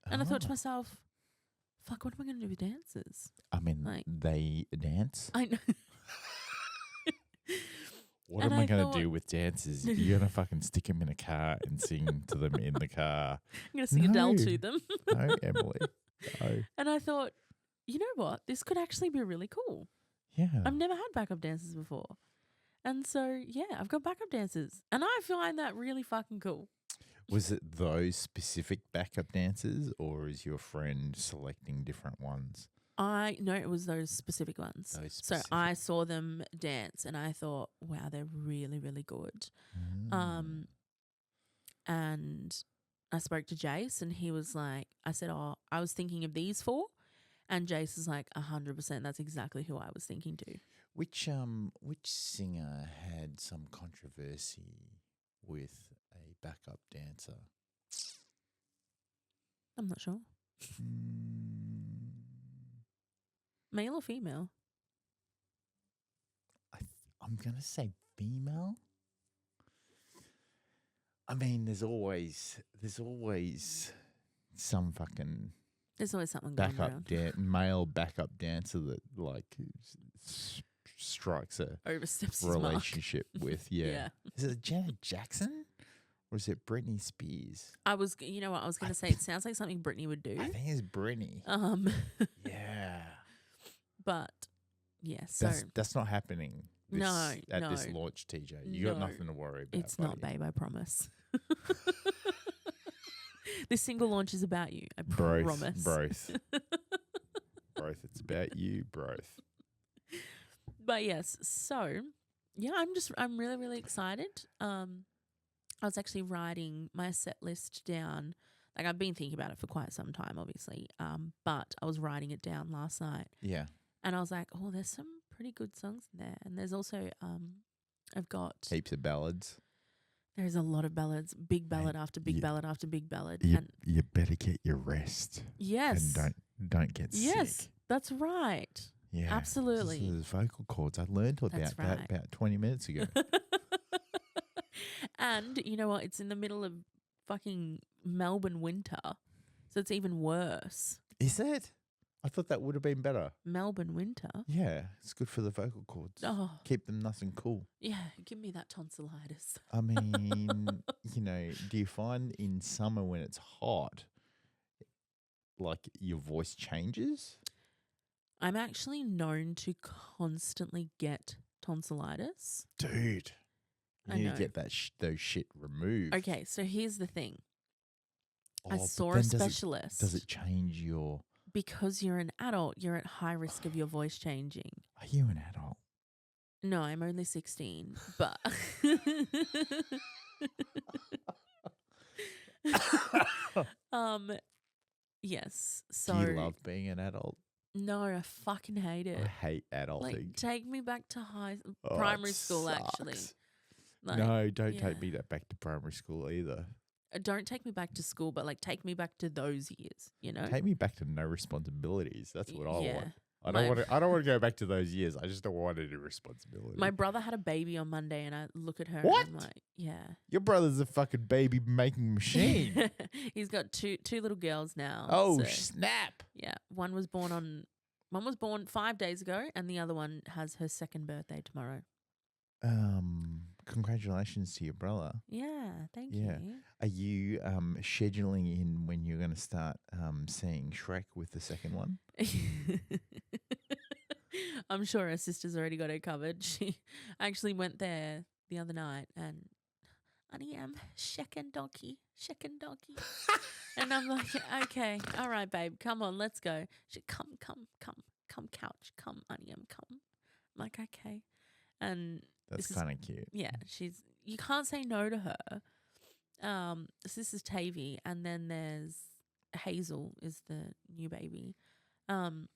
And I thought to myself, fuck, what am I going to do with dancers? I mean, like, they dance. I know. What am I going to do with dancers? You're going to fucking stick them in a car and sing to them in the car. I'm going to sing Adele to them. No, Emily. No. And I thought, you know what? This could actually be really cool. Yeah. I've never had backup dancers before. And so, yeah, I've got backup dancers. And I find that really fucking cool. Was it those specific backup dancers, or is your friend selecting different ones? No, it was those specific ones. So I saw them dance and I thought, wow, they're really, really good. And I spoke to Jace and he was like, I said, oh, I was thinking of these four. And Jace is like, 100%, that's exactly who I was thinking too. Which singer had some controversy with a backup dancer? I'm not sure. Male or female? I'm going to say female. I mean, there's always some fucking There's always something going around. male backup dancer that like strikes a Oversteps his mark. relationship with. Yeah. Is it Janet Jackson or is it Britney Spears? You know what I was going to say? It sounds like something Britney would do. I think it's Britney. Yeah. But yeah, so that's not happening. At this launch, TJ. You got nothing to worry about. It's not, babe, I promise. This single launch is about you. I promise. Broth. It's about you, broth. But yes, so yeah, I'm really, really excited. I was actually writing my set list down. Like I've been thinking about it for quite some time, obviously. But I was writing it down last night. Yeah. And I was like, oh, there's some pretty good songs in there. And there's also I've got heaps of ballads. There's a lot of ballads, big ballad after big ballad after big ballad. You better get your rest. Yes. And don't get sick. Yes, that's right. Yeah. Absolutely. This is vocal cords. I learned about that about 20 minutes ago. And you know what? It's in the middle of fucking Melbourne winter. So it's even worse. Is it? I thought that would have been better. Melbourne winter? Yeah, it's good for the vocal cords. Oh. Keep them nice and cool. Yeah, give me that tonsillitis. I mean, do you find in summer when it's hot, like your voice changes? I'm actually known to constantly get tonsillitis. Dude, you need to get those shit removed. Okay, so here's the thing. I saw a specialist. Does it change your... Because you're an adult, you're at high risk of your voice changing. Are you an adult? No, I'm only 16, but... yes, so... Do you love being an adult? No, I fucking hate it. I hate adulting. Like, take me back to primary school, sucks. Actually. Like, no, don't take me back to primary school either. Don't take me back to school, but like take me back to those years, Take me back to no responsibilities. That's what I want. I don't want to go back to those years. I just don't want any responsibility. My brother had a baby on Monday, and I look at her What? and I'm like, yeah. Your brother's a fucking baby making machine. He's got two little girls now. Oh, snap. Yeah. One was born 5 days ago, and the other one has her second birthday tomorrow. Congratulations to your brother. Yeah, thank you. Are you scheduling in when you're going to start seeing Shrek with the second one? I'm sure her sister's already got her covered. She actually went there the other night and I am second donkey. And I'm like, okay, all right, babe, come on, let's go. She come couch, come, Annie, come. I'm like, okay. And that's kind of cute. Yeah, you can't say no to her. So this is Tavy, and then there's Hazel is the new baby. And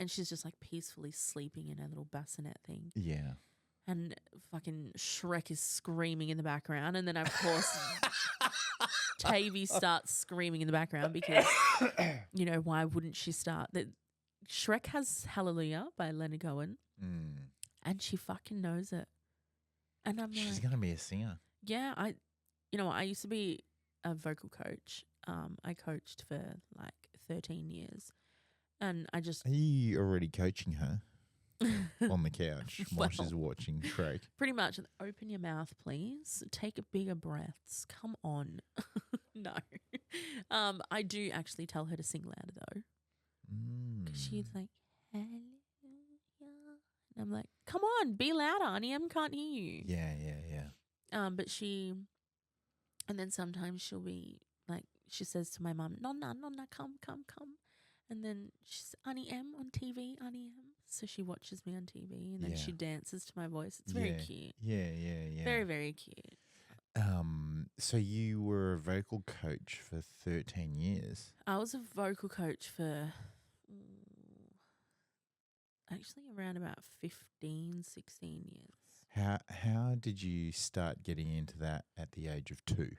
she's just like peacefully sleeping in her little bassinet thing. Yeah. And fucking Shrek is screaming in the background. And then, of course, Tavy starts screaming in the background because, why wouldn't she start? Shrek has Hallelujah by Leonard Cohen. And she fucking knows it. And I'm she's going to be a singer. Yeah. I used to be a vocal coach. I coached for like 13 years. And I just... Are you already coaching her on the couch while she's watching Shrek? Pretty much. Open your mouth, please. Take bigger breaths. Come on. No. I do actually tell her to sing louder, though. She's like, hallelujah. And I'm like, come on, be louder. Annie can't hear you. Yeah. But and then sometimes she'll be like, she says to my mum, Nonna, come. And then she's Annie M on TV, Annie M. So she watches me on TV and then she dances to my voice. It's very cute. Yeah. Very, very cute. So you were a vocal coach for 13 years. I was a vocal coach for actually around about 15, 16 years. How did you start getting into that at the age of 2?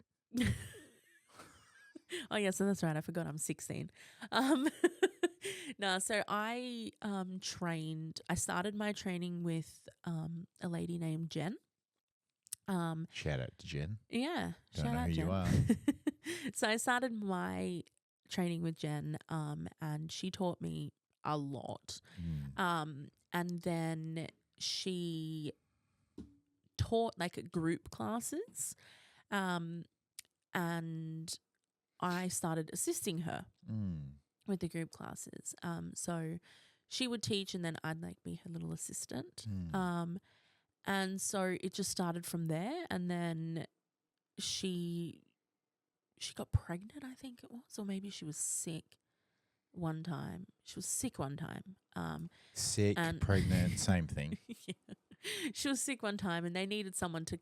Oh, yeah, so that's right. I forgot I'm 16. No, so I started my training with a lady named Jen. Shout out to Jen. Yeah, Don't shout know out who Jen. you are. So I started my training with Jen, and she taught me a lot. And then she taught like group classes, and I started assisting her with the group classes. So she would teach, and then I'd like be her little assistant. And so it just started from there, and then she got pregnant, I think it was, or maybe she was sick one time. She was sick one time. Sick, and pregnant, same thing. Yeah. She was sick one time, and they needed someone to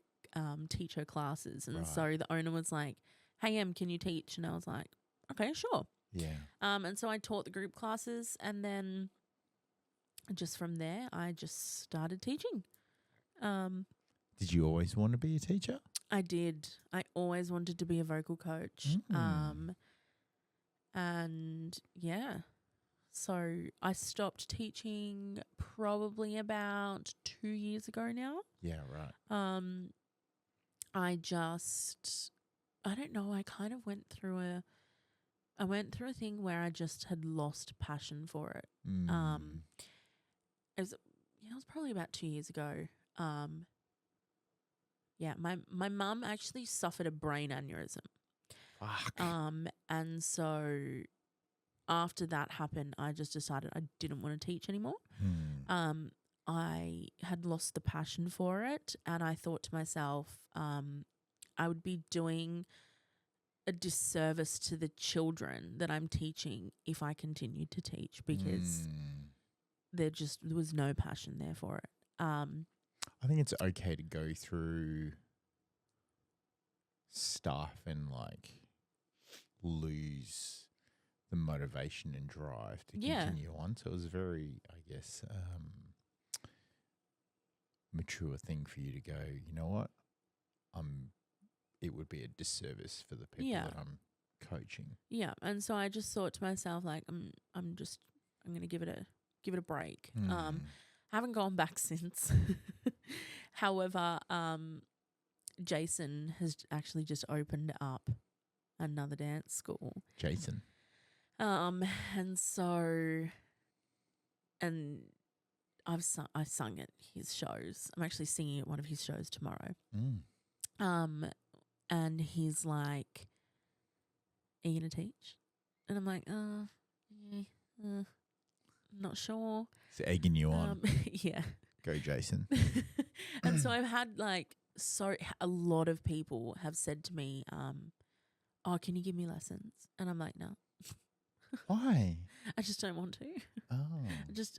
teach her classes. And Right. so the owner was like, "Hey, can you teach?" And I was like, "Okay, sure." Yeah. And so I taught the group classes, and then just from there, I just started teaching. Did you always want to be a teacher? I did. I always wanted to be a vocal coach. And yeah, so I stopped teaching probably about 2 years ago now. Yeah, right. I don't know, I kind of went through a thing where I just had lost passion for it. It was probably about 2 years ago. Yeah, my mum actually suffered a brain aneurysm. Fuck. And so after that happened, I just decided I didn't want to teach anymore. I had lost the passion for it, and I thought to myself, I would be doing a disservice to the children that I'm teaching if I continued to teach, because there was no passion there for it. I think it's okay to go through stuff and like lose the motivation and drive to continue on. So it was a very, I guess, mature thing for you to go, you know what? It would be a disservice for the people that I'm coaching. Yeah. And so I just thought to myself, like, I'm going to give it a break. Haven't gone back since. However, Jason has actually just opened up another dance school. Jason. And so, and I sung at his shows. I'm actually singing at one of his shows tomorrow. And he's like, "Are you gonna teach?" And I'm like, I'm not sure. It's egging you on. Yeah. Go, Jason. And so I've had a lot of people have said to me, "Oh, can you give me lessons?" And I'm like, "No." Why? I just don't want to. Oh.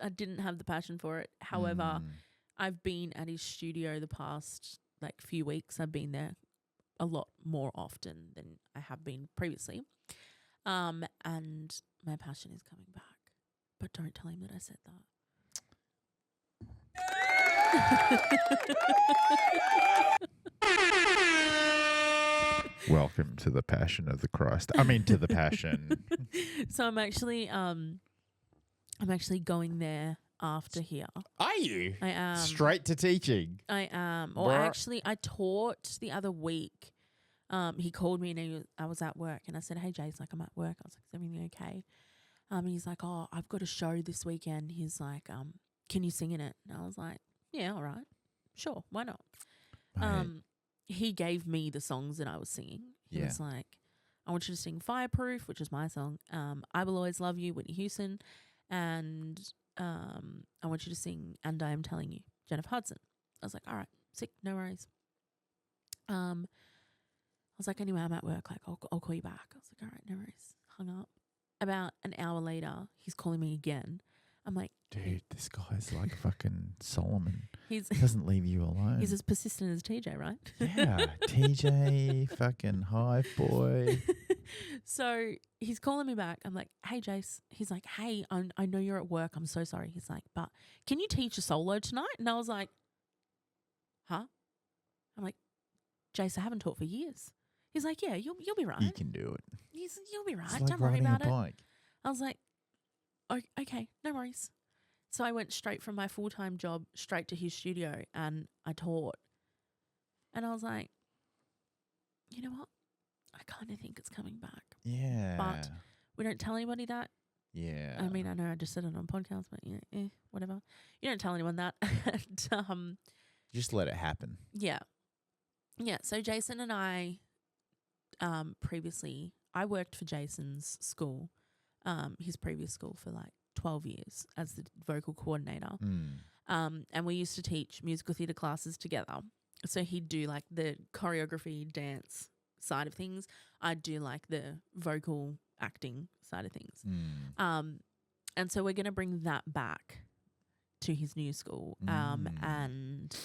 I didn't have the passion for it. However, I've been at his studio the past few weeks. I've been there a lot more often than I have been previously. And my passion is coming back. But don't tell him that I said that. Welcome to the passion of the Christ. I mean, to the passion. So I'm actually going there after here. Are you? I am. Straight to teaching. I am. Or actually, I taught the other week. He called me and I was at work, and I said, "Hey, Jace, I'm at work." I was like, "Is everything okay?" And he's like, "Oh, I've got a show this weekend." He's like, "Can you sing in it?" And I was like, "Yeah, all right. Sure, why not?" Right. He gave me the songs that I was singing. He was like, "I want you to sing Fireproof," which is my song. "I Will Always Love You," Whitney Houston. And I want you to sing "And I Am Telling You," Jennifer Hudson. I was like, "All right, sick, no worries." I was like, "Anyway, I'm at work. I'll call you back." I was like, "All right, no worries." Hung up. About an hour later, he's calling me again. I'm like, dude, this guy's like fucking Solomon. He He's doesn't leave you alone. he's as persistent as TJ, right? Yeah, TJ, fucking hive boy. So he's calling me back. I'm like, "Hey, Jace." He's like, "Hey, I know you're at work. I'm so sorry." He's like, "But can you teach a solo tonight?" And I was like, "Huh?" I'm like, "Jace, I haven't taught for years." He's like, "Yeah, you'll be right." You can do it. You'll be right. It's like Don't worry riding about a it. bike. I was like, okay, no worries. So I went straight from my full-time job straight to his studio, and I taught. And I was like, you know what? I kind of think it's coming back. Yeah. But we don't tell anybody that. Yeah. I mean, I know I just said it on podcast, but whatever. You don't tell anyone that. And, just let it happen. yeah. Yeah. So Jason and I, previously, I worked for Jason's school, his previous school for like 12 years as the vocal coordinator. And we used to teach musical theatre classes together. So he'd do like the choreography, dance side of things. I'd do like the vocal acting side of things. And so we're going to bring that back to his new school. And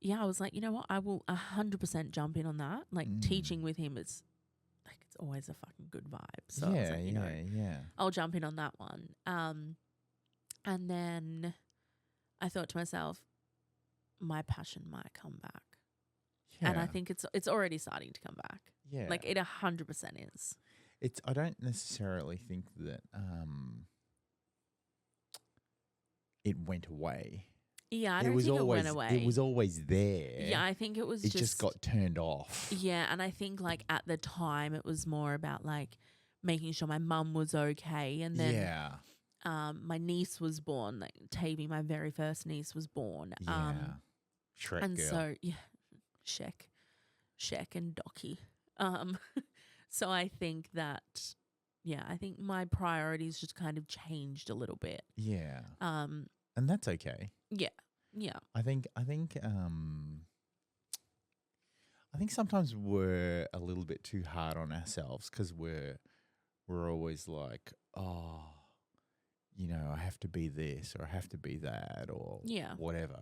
yeah, I was like, you know what? I will 100% jump in on that. Like teaching with him is like, it's always a fucking good vibe. So I was like, you know, I'll jump in on that one. And then I thought to myself, my passion might come back. Yeah. And I think it's already starting to come back. Yeah. Like it 100% is. I don't necessarily think that it went away. Yeah, I don't think it went away. It was always there. Yeah, I think it was just got turned off. Yeah, and I think like at the time it was more about like making sure my mum was okay. And then my niece was born, like Tavy, my very first niece was born. Shrek and girl. So Shek and Docky. So I think that, I think my priorities just kind of changed a little bit. Yeah. And that's okay. Yeah. Yeah. I think sometimes we're a little bit too hard on ourselves because we're always like, oh, you know, I have to be this or I have to be that or whatever.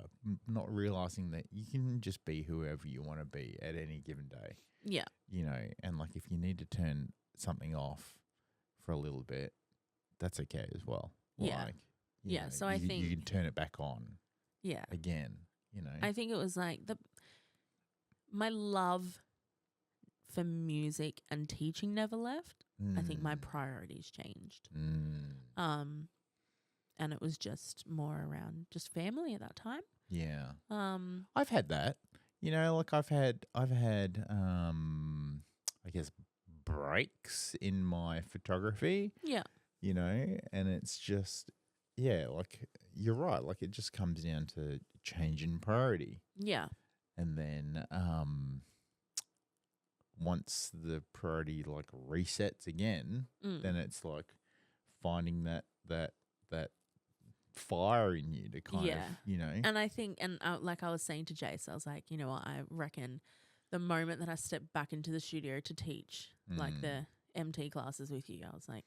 Not realizing that you can just be whoever you want to be at any given day. Yeah. You know, and like if you need to turn something off for a little bit, that's okay as well. Yeah. Like, yeah. know, So I think you can turn it back on. Yeah. Again, you know. I think it was like my love for music and teaching never left. I think my priorities changed. And it was just more around just family at that time. Yeah. I've had that. You know, like I've had I guess breaks in my photography. Yeah. You know, and it's just like you're right, like it just comes down to change in priority. Yeah. And then once the priority like resets again, then it's like finding that fire in you to kind of, you know. And I think, like I was saying to Jace, I was like, you know what, I reckon the moment that I stepped back into the studio to teach like the MT classes with you, I was like,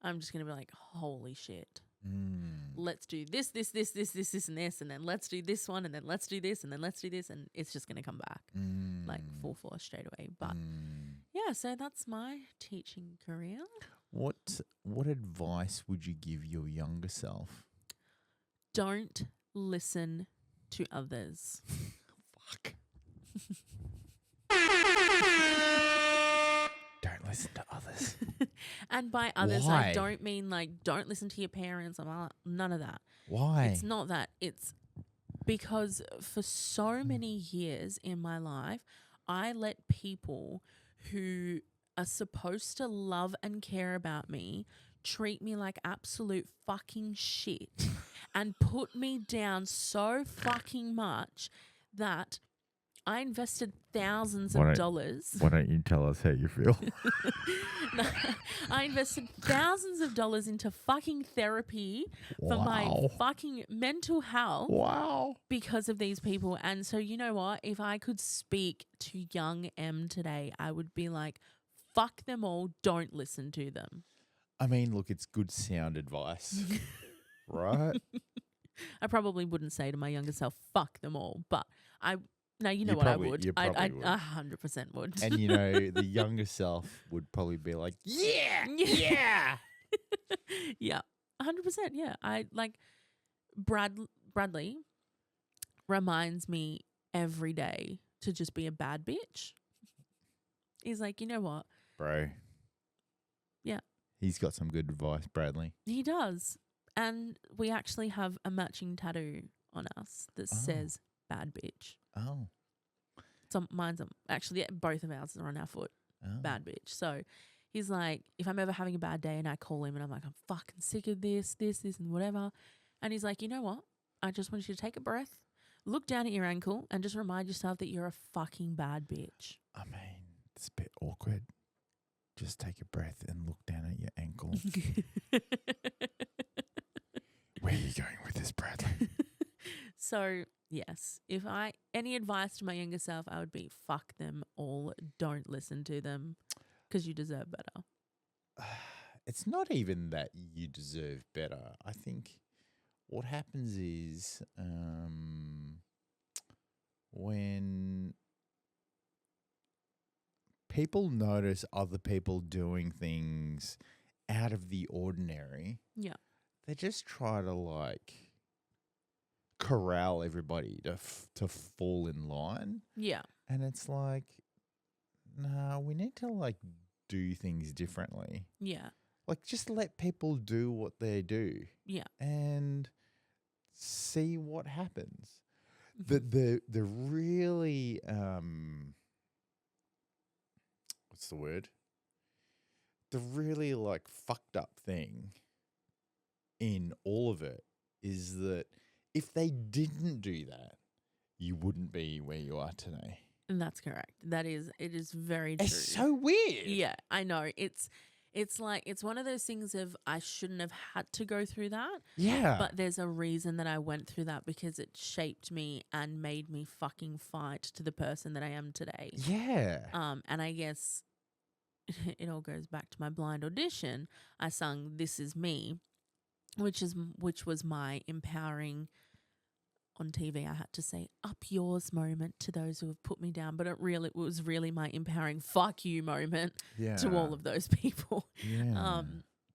I'm just going to be like, holy shit. Let's do this, and this, and then let's do this one, and then let's do this, and then let's do this, and it's just going to come back like full force straight away. But yeah, so that's my teaching career. What advice would you give your younger self? Don't listen to others. Fuck. Don't listen to others. And by others, Why? I don't mean like don't listen to your parents. None of that. Why? It's not that. It's because for so many years in my life, I let people who are supposed to love and care about me treat me like absolute fucking shit and put me down so fucking much that I invested thousands of dollars. Why don't you tell us how you feel? No, I invested thousands of dollars into fucking therapy for my fucking mental health. Wow. Because of these people. And so, you know what? If I could speak to young M today, I would be like, fuck them all. Don't listen to them. I mean, look, it's good sound advice, right? I probably wouldn't say to my younger self, fuck them all. But I would. You I would. 100% would. And, you know, the younger self would probably be like, yeah. Yeah, 100%. Yeah. I like Bradley reminds me every day to just be a bad bitch. He's like, you know what? Bro. Yeah. He's got some good advice, Bradley. He does. And we actually have a matching tattoo on us that says bad bitch. Oh. Actually, both of ours are on our foot. Oh. Bad bitch. So he's like, if I'm ever having a bad day and I call him and I'm like, I'm fucking sick of this, and whatever. And he's like, you know what? I just want you to take a breath, look down at your ankle and just remind yourself that you're a fucking bad bitch. I mean, it's a bit awkward. Just take a breath and look down at your ankle. Where are you going with this, Bradley? So, yes, if any advice to my younger self, I would be fuck them all. Don't listen to them because you deserve better. It's not even that you deserve better. I think what happens is when people notice other people doing things out of the ordinary, Yeah. they just try to like corral everybody to fall in line. Yeah. And it's like, nah, we need to like do things differently. Yeah. Like just let people do what they do. Yeah. And see what happens. The really what's the word? The really like fucked up thing in all of it is that if they didn't do that, you wouldn't be where you are today. And that's correct. It is very true. It's so weird. Yeah, I know. It's like, it's one of those things of I shouldn't have had to go through that. Yeah. But there's a reason that I went through that because it shaped me and made me fucking fight to the person that I am today. Yeah. And I guess it all goes back to my blind audition. I sung "This Is Me," which was my empowering. On TV, I had to say "up yours" moment to those who have put me down, but it was really my empowering "fuck you" moment to all of those people. Yeah.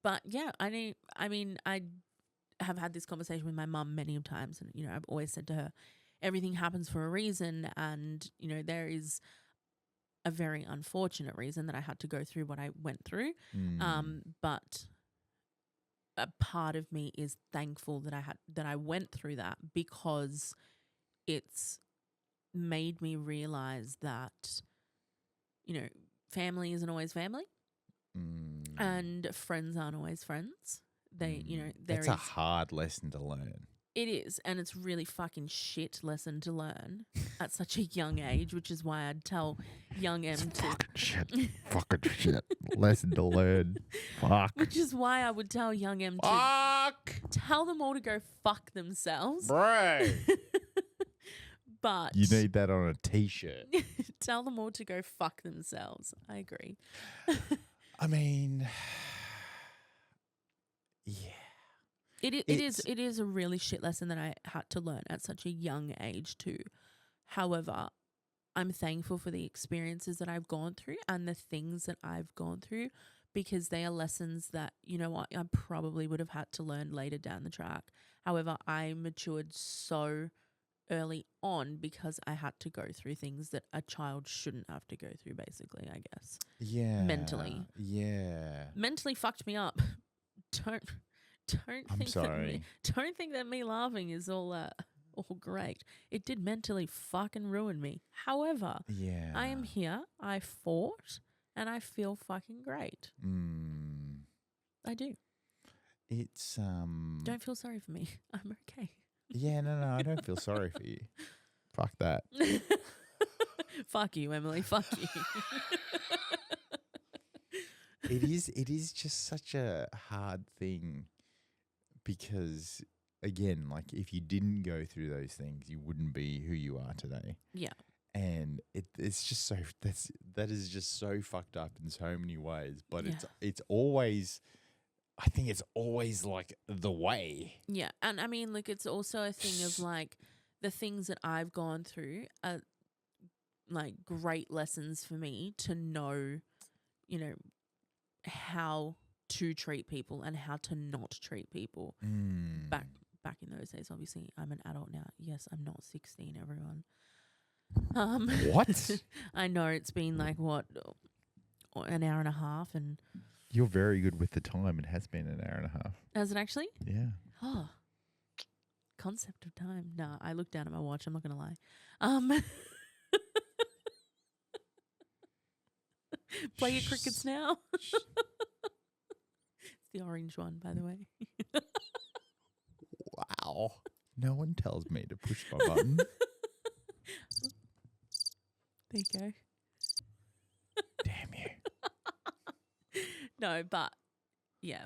But yeah, I mean, I have had this conversation with my mum many times, and I've always said to her, everything happens for a reason, and there is a very unfortunate reason that I had to go through what I went through. But a part of me is thankful that I went through that because it's made me realize that family isn't always family and friends aren't always friends. It's a hard lesson to learn. It is, and it's really fucking shit lesson to learn at such a young age, which is why I'd tell young Em Fucking shit lesson to learn. Fuck. Which is why I would tell young Em to tell them all to go fuck themselves. Bro. But you need that on a t-shirt. Tell them all to go fuck themselves. I agree. I mean, yeah. It is a really shit lesson that I had to learn at such a young age too. However, I'm thankful for the experiences that I've gone through and the things that I've gone through because they are lessons that, I probably would have had to learn later down the track. However, I matured so early on because I had to go through things that a child shouldn't have to go through, basically, I guess. Yeah. Mentally. Yeah. Mentally fucked me up. Don't think that me laughing is all great. It did mentally fucking ruin me. However, yeah, I am here. I fought, and I feel fucking great. I do. It's Don't feel sorry for me. I'm okay. Yeah, no, I don't feel sorry for you. Fuck that. Fuck you, Emily. Fuck you. It is just such a hard thing. Because, again, like if you didn't go through those things, you wouldn't be who you are today. Yeah. And it's just so that is just so fucked up in so many ways. But it's always, I think it's always like the way. Yeah, and I mean, like it's also a thing of like the things that I've gone through are like great lessons for me to know, how to treat people and how to not treat people. Back in those days, obviously, I'm an adult now. Yes, I'm not 16, everyone. What? I know it's been like an hour and a half, and you're very good with the time. It has been an hour and a half. Has it actually? Yeah. Oh, concept of time. No, I looked down at my watch. I'm not gonna lie. Play your crickets now. It's the orange one, by the way. Wow. No one tells me to push my button. There you go. Damn you. No, but yeah.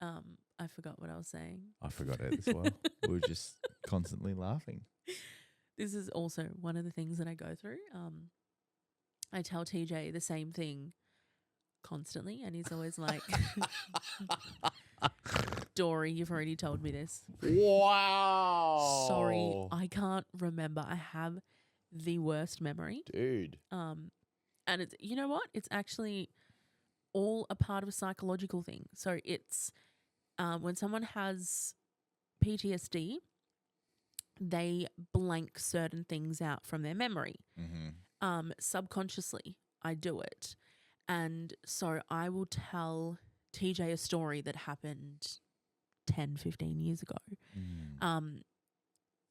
I forgot what I was saying. I forgot it as well. We were just constantly laughing. This is also one of the things that I go through. I tell TJ the same thing constantly, and he's always like, Dory, you've already told me this. Wow. Sorry, I can't remember. I have the worst memory. Dude. And it's, you know what? It's actually all a part of a psychological thing. So it's when someone has PTSD, they blank certain things out from their memory. Mm-hmm. Subconsciously, I do it. And so I will tell TJ a story that happened 10, 15 years ago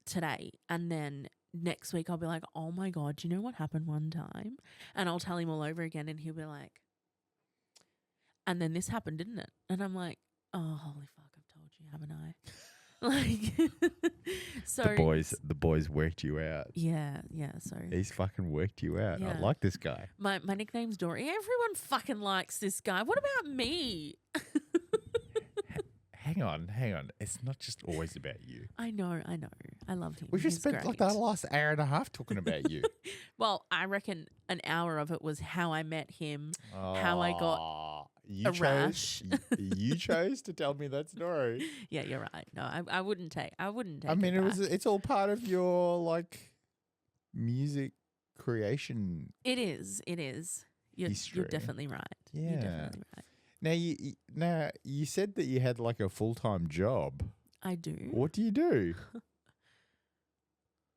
today. And then next week I'll be like, oh my God, do you know what happened one time? And I'll tell him all over again and he'll be like, and then this happened, didn't it? And I'm like, oh, holy fuck, I've told you, haven't I? Like, so the boys worked you out. Yeah. So He's fucking worked you out. Yeah. I like this guy. my nickname's Dory. Everyone fucking likes this guy. What about me? Hang on. It's not just always about you. I know. I love him. We just He's spent like great. the last hour and a half talking about you. Well, I reckon an hour of it was how I met him, how I got you a rash. You chose to tell me that story. Yeah, you're right. No, I wouldn't take. I mean, it back. it's all part of your like music creation. It is. You're history. definitely right. Yeah. You're definitely right. Now you said that you had like a full-time job. I do. What do you do?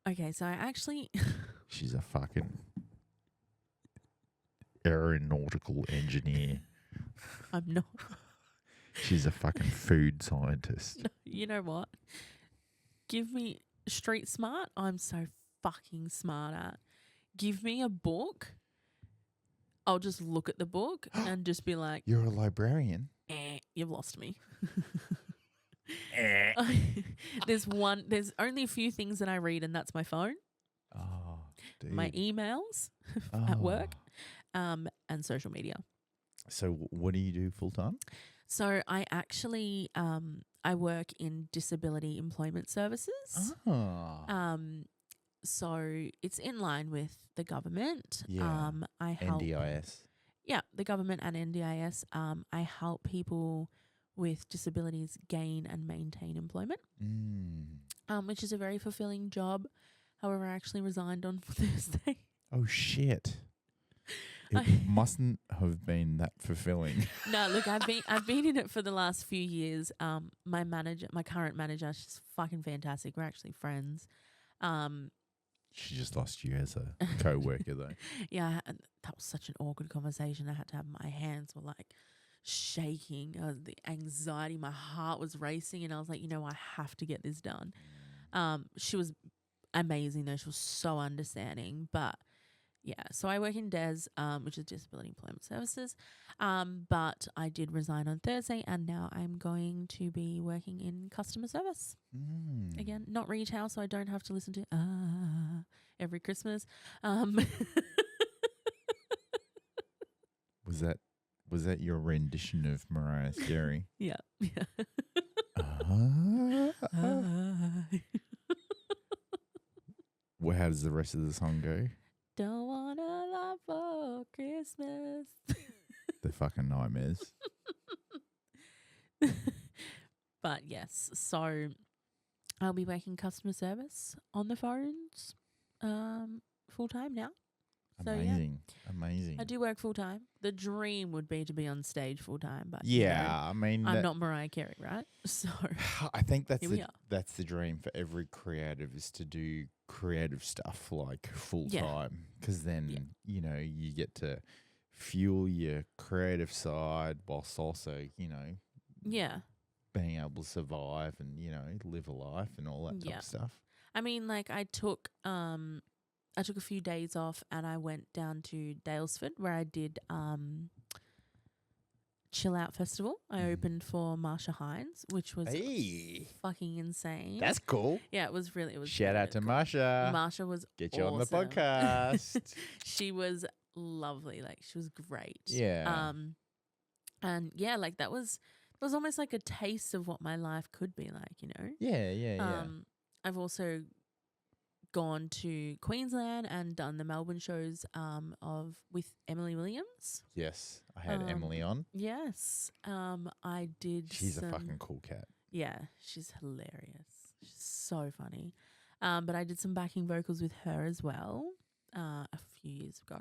Okay, so I actually. She's a fucking aeronautical engineer. I'm not. She's a fucking food scientist. You know what? Give me street smart. I'm so fucking smart at. Give me a book. I'll just look at the book and just be like, You're a librarian. You've lost me. There's only a few things that I read, and that's my phone, Oh, dude. my emails at work, and social media. So what do you do full time? So I actually I work in disability employment services. Oh. So it's in line with the government. Yeah. I help NDIS. Yeah, the government and NDIS. I help people with disabilities gain and maintain employment, which is a very fulfilling job. However, I actually resigned on Thursday. Oh shit! It mustn't have been that fulfilling. No, look, I've been in it for the last few years. My current manager, she's fucking fantastic. We're actually friends. She just lost you as a co-worker though. Yeah, and that was such an awkward conversation. I had to have my hands were like shaking. The anxiety, my heart was racing, and I was like, I have to get this done. She was amazing though. She was so understanding. But yeah, so I work in DES, which is Disability Employment Services. But I did resign on Thursday, and now I'm going to be working in customer service. Again, not retail, so I don't have to listen to every Christmas. Was that your rendition of Mariah Carey? Yeah. Well, how does the rest of the song go? Don't want a lot for Christmas. The fucking nightmares. But yes, so I'll be working customer service on the phones full time now. So, Amazing. I do work full time. The dream would be to be on stage full time, but I mean, I'm not Mariah Carey, right? So I think that's Here we are. that's the dream for every creative, is to do creative stuff like full time, because then you get to fuel your creative side whilst also being able to survive and live a life and all that type of stuff. I mean, like I took I took a few days off and I went down to Dalesford where I did Chill Out Festival. I opened for Marsha Hines, which was Hey, fucking insane. that's cool. Yeah, it was Shout really out to cool. Marsha. Marsha was Get you on the awesome. podcast. She was lovely. Like, she was great. Yeah. And yeah, like it was almost like a taste of what my life could be like, you know? Yeah. I've also gone to Queensland and done the Melbourne shows with Emily Williams. Yes, I had Emily on. Yes. I did. She's a fucking cool cat. Yeah, she's hilarious. She's so funny. But I did some backing vocals with her as well a few years ago.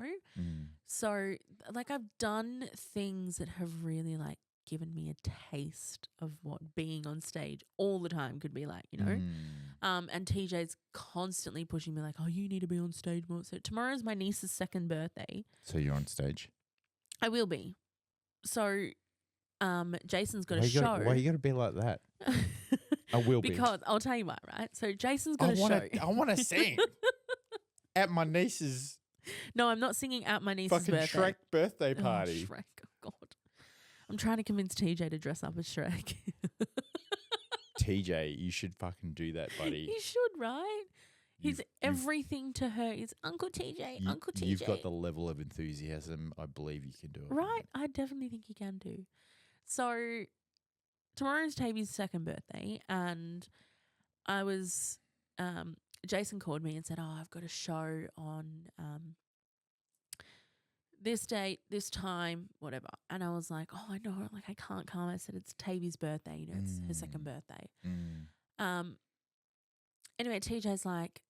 So, like, I've done things that have really, like, given me a taste of what being on stage all the time could be like, you know? And TJ's constantly pushing me like, oh, you need to be on stage more. So tomorrow's my niece's 2nd birthday. So you're on stage? I will be. So Jason's got a show. Why you got to be like that? I will be. Because I'll tell you why, right? So Jason's got a show. I want to sing at my niece's No, I'm not singing at my niece's fucking birthday. Shrek birthday party. Oh, Shrek. Oh, God. I'm trying to convince TJ to dress up as Shrek. TJ, you should fucking do that, buddy. He should, right? He's everything to her. He's Uncle TJ, Uncle TJ. You've got the level of enthusiasm. I believe you can do it. Right? I definitely think you can do. So tomorrow's Tavy's 2nd birthday, and I was Jason called me and said, oh, I've got a show on this date, this time, whatever. And I was like, oh, I know, like, I can't come. I said, it's Tavy's birthday, you know, it's her 2nd birthday. Anyway, TJ's like,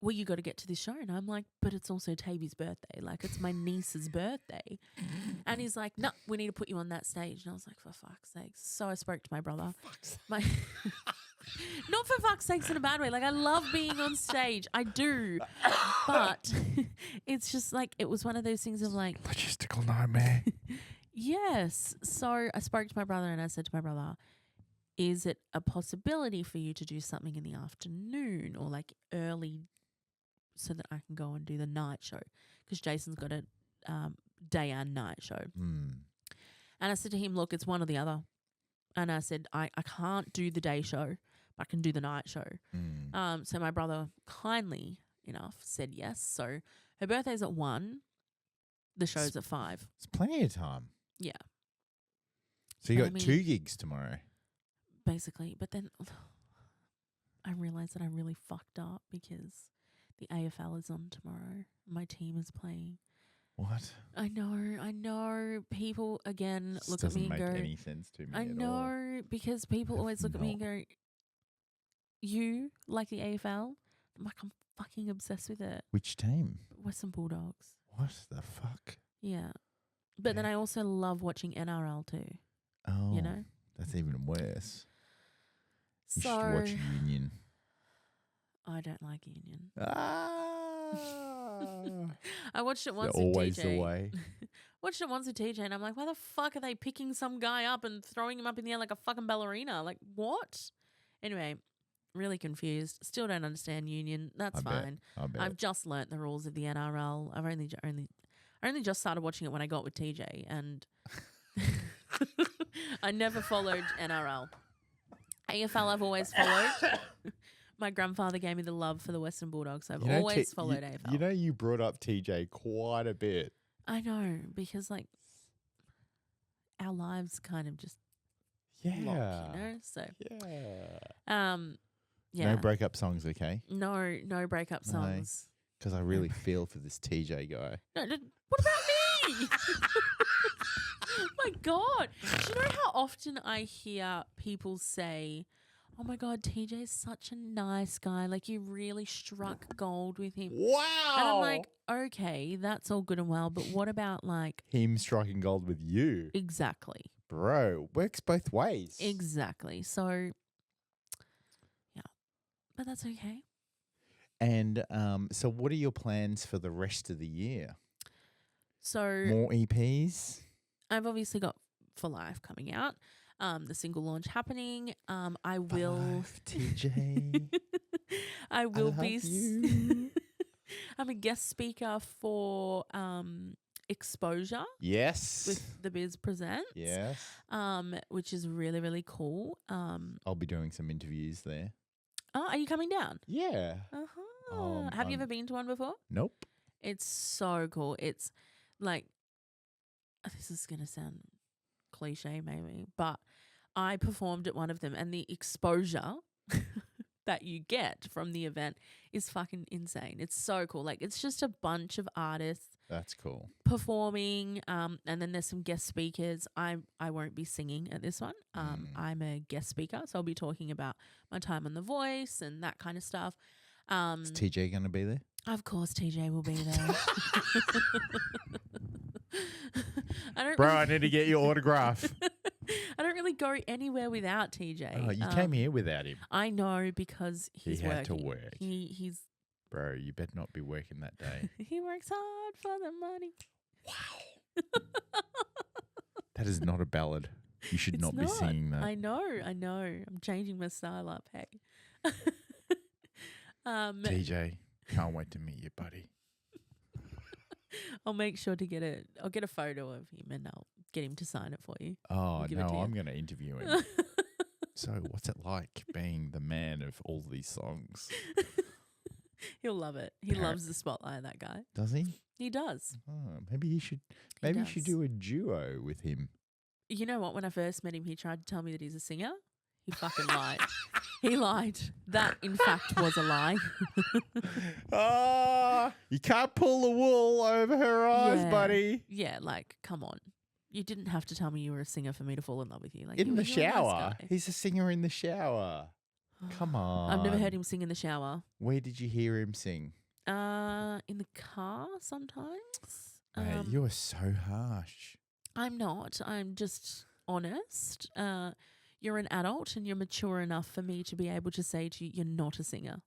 well, you got to get to this show. And I'm like, but it's also Tavy's birthday. Like, it's my niece's birthday. And he's like, no, we need to put you on that stage. And I was like, for fuck's sake. So I spoke to my brother. Not for fuck's sakes in a bad way. Like, I love being on stage. I do. But it's just like, it was one of those things of like. Logistical nightmare. Yes. So I spoke to my brother and I said to my brother, is it a possibility for you to do something in the afternoon or like early so that I can go and do the night show? Because Jason's got a day and night show. And I said to him, look, it's one or the other. And I said, I can't do the day show, but I can do the night show. So my brother kindly enough said yes. So her birthday's at 1. The show's at 5. It's plenty of time. Yeah. So you got 2 gigs tomorrow. Basically. But then I realised that I really fucked up because the AFL is on tomorrow. My team is playing. What? I know. People, again, look at me and go. Doesn't make any sense to me I know, because people always look at me and go, you like the AFL? I'm like, I'm fucking obsessed with it. Which team? Western Bulldogs. What the fuck? Yeah. But then I also love watching NRL too. Oh. You know? That's even worse. You So should watch Union. I don't like Union. I watched it once with always TJ. the way. Watched it once with TJ and I'm like, why the fuck are they picking some guy up and throwing him up in the air like a fucking ballerina? Like, what? Anyway, really confused. Still don't understand Union. That's fine. I bet. I've just learnt the rules of the NRL. I've only just started watching it when I got with TJ, and I never followed NRL. AFL I've always followed. My grandfather gave me the love for the Western Bulldogs, so I've always followed AFL. You know, you brought up TJ quite a bit. I know, because like our lives kind of just lock, you know? So yeah. No breakup songs, okay? No breakup songs. Because I really feel for this TJ guy. No, what about me? My God. Do you know how often I hear people say, oh my God, TJ's such a nice guy. Like, you really struck gold with him. Wow. And I'm like, okay, that's all good and well, but what about like him striking gold with you? Exactly. Bro, works both ways. Exactly. So, yeah, but that's okay. And so what are your plans for the rest of the year? So more EPs? I've obviously got For Life coming out. The single launch happening. I will TJ. I will I be love you. I'm a guest speaker for Exposure Yes. with the Biz Presents. Yes. Which is really, really cool. I'll be doing some interviews there. Oh, are you coming down? Yeah. Have you ever been to one before? Nope. It's so cool. It's like, this is going to sound cliche maybe, but I performed at one of them and the exposure that you get from the event is fucking insane. It's so cool. Like, it's just a bunch of artists. That's cool. Performing, and then there's some guest speakers. I won't be singing at this one. I'm a guest speaker, so I'll be talking about my time on The Voice and that kind of stuff. Is TJ going to be there? Of course, TJ will be there. I need to get your autograph. I don't really go anywhere without TJ. Oh, you came here without him. I know because he's he had working. to work. He's Bro, you better not be working that day. he works hard for the money. Wow. That is not a ballad. You should It's not be singing that. I know. I'm changing my style up, hey. TJ, can't wait to meet you, buddy. I'll make sure to I'll get a photo of him and I'll get him to sign it for you. Oh, give it no, to you. I'm going to interview him. So what's it like being the man of all these songs? He'll love it. He loves the spotlight, that guy. Does he? He does. Oh, maybe you should do a duo with him. You know what? When I first met him, he tried to tell me that he's a singer. He fucking lied. He lied. That, in fact, was a lie. You can't pull the wool over her eyes, Yeah. buddy. Yeah, like, come on. You didn't have to tell me you were a singer for me to fall in love with you. Like, In the you're a nice shower. guy. He's a singer in the shower. Come on. I've never heard him sing in the shower. Where did you hear him sing? In the car sometimes. Mate, you are so harsh. I'm not. I'm just honest. You're an adult and you're mature enough for me to be able to say to you, you're not a singer.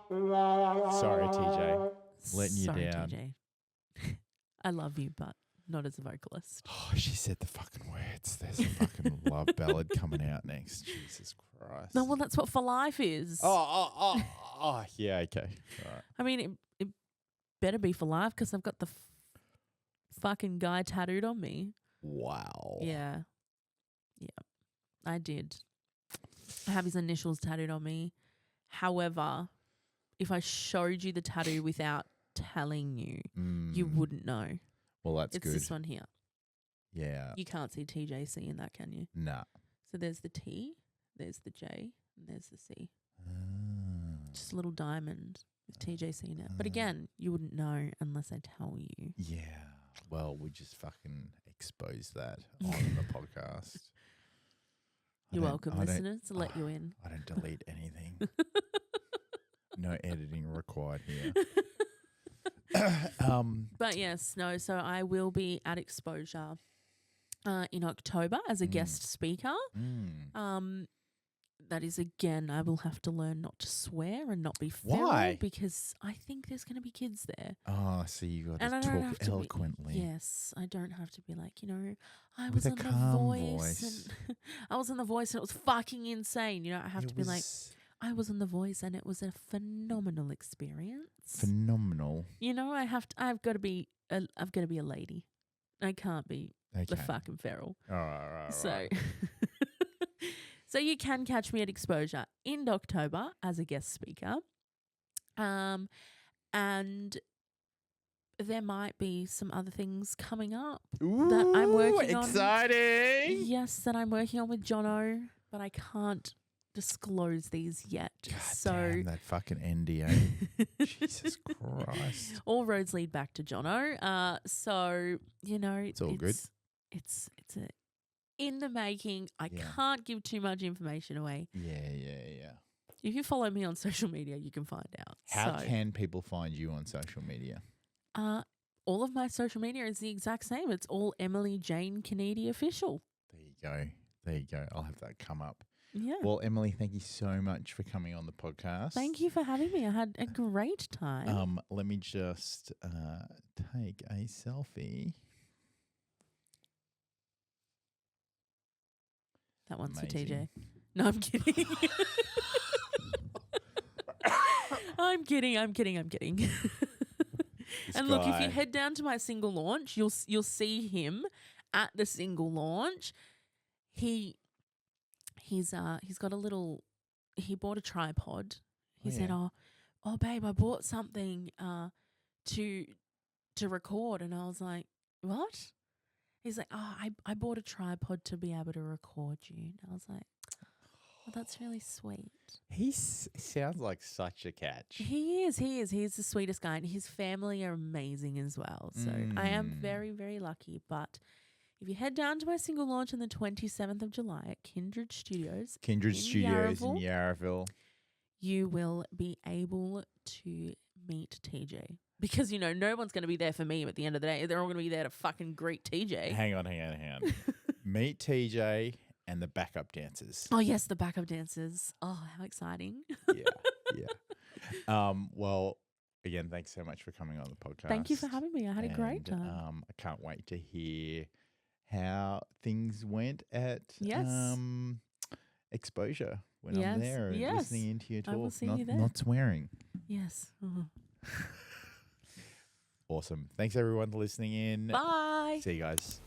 Sorry, TJ. Letting you Sorry, down. TJ. I love you, but not as a vocalist. Oh, she said the fucking words. There's a fucking love ballad coming out next. Jesus Christ. No, well, that's what For Life is. Oh, yeah, okay. All right. I mean, it better be For Life because I've got the fucking guy tattooed on me. Wow. Yeah. I did. I have his initials tattooed on me. However, if I showed you the tattoo without telling you, you wouldn't know. Well, that's It's good. this one here. Yeah. You can't see TJC in that, can you? Nah. So there's the T, there's the J, and there's the C. Ah. Just a little diamond with TJC in it. But again, you wouldn't know unless I tell you. Yeah. Well, we just fucking exposed that on the podcast. You're welcome, listeners, to let you in. I don't delete anything. No editing required here. But yes, no, so I will be at Exposure in October as a guest speaker. That is, again, I will have to learn not to swear and not be feral. Why? Because I think there's going to be kids there. Oh, so you got And I to don't talk have to eloquently. Yes, I don't have to be like, I With was a on The calm Voice. And I was on The Voice and it was fucking insane. I have to be like, I was on The Voice and it was a phenomenal experience. Phenomenal. I've got to be a lady. I can't be the fucking feral. All right. So, so you can catch me at Exposure in October as a guest speaker. And there might be some other things coming up that I'm working on. Exciting. Yes, that I'm working on with Jono, but I can't disclose these yet. God damn, that fucking NDA. Jesus Christ. All roads lead back to Jono. So, it's all good. It's in the making. I Yeah. can't give too much information away. Yeah. If you follow me on social media, you can find out. How can people find you on social media? All of my social media is the exact same. It's all Emily Jane Conidi official. There you go. I'll have that come up. Yeah. Well, Emily, thank you so much for coming on the podcast. Thank you for having me. I had a great time. Let me just take a selfie. That one's Amazing. for TJ. No, I'm kidding. I'm kidding. And look, if you head down to my single launch, you'll see him at the single launch. He's got a little. He bought a tripod. He said, "Oh, babe, I bought something to record," and I was like, "What?" He's like, "Oh, I bought a tripod to be able to record you." And I was like, "Oh, that's really sweet." He sounds like such a catch. He is. He's the sweetest guy, and his family are amazing as well. So I am very, very lucky. But if you head down to my single launch on the 27th of July at Kindred Studios in Yarraville, you will be able to meet TJ. Because, no one's going to be there for me at the end of the day. They're all going to be there to fucking greet TJ. Hang on. Meet TJ and the backup dancers. Oh, yes, the backup dancers. Oh, how exciting. Yeah. Well, again, thanks so much for coming on the podcast. Thank you for having me. I had a great time. I can't wait to hear how things went at Exposure when I'm there and listening into your talk. I will see you there. Not swearing. Yes. Awesome. Thanks, everyone, for listening in. Bye. See you guys.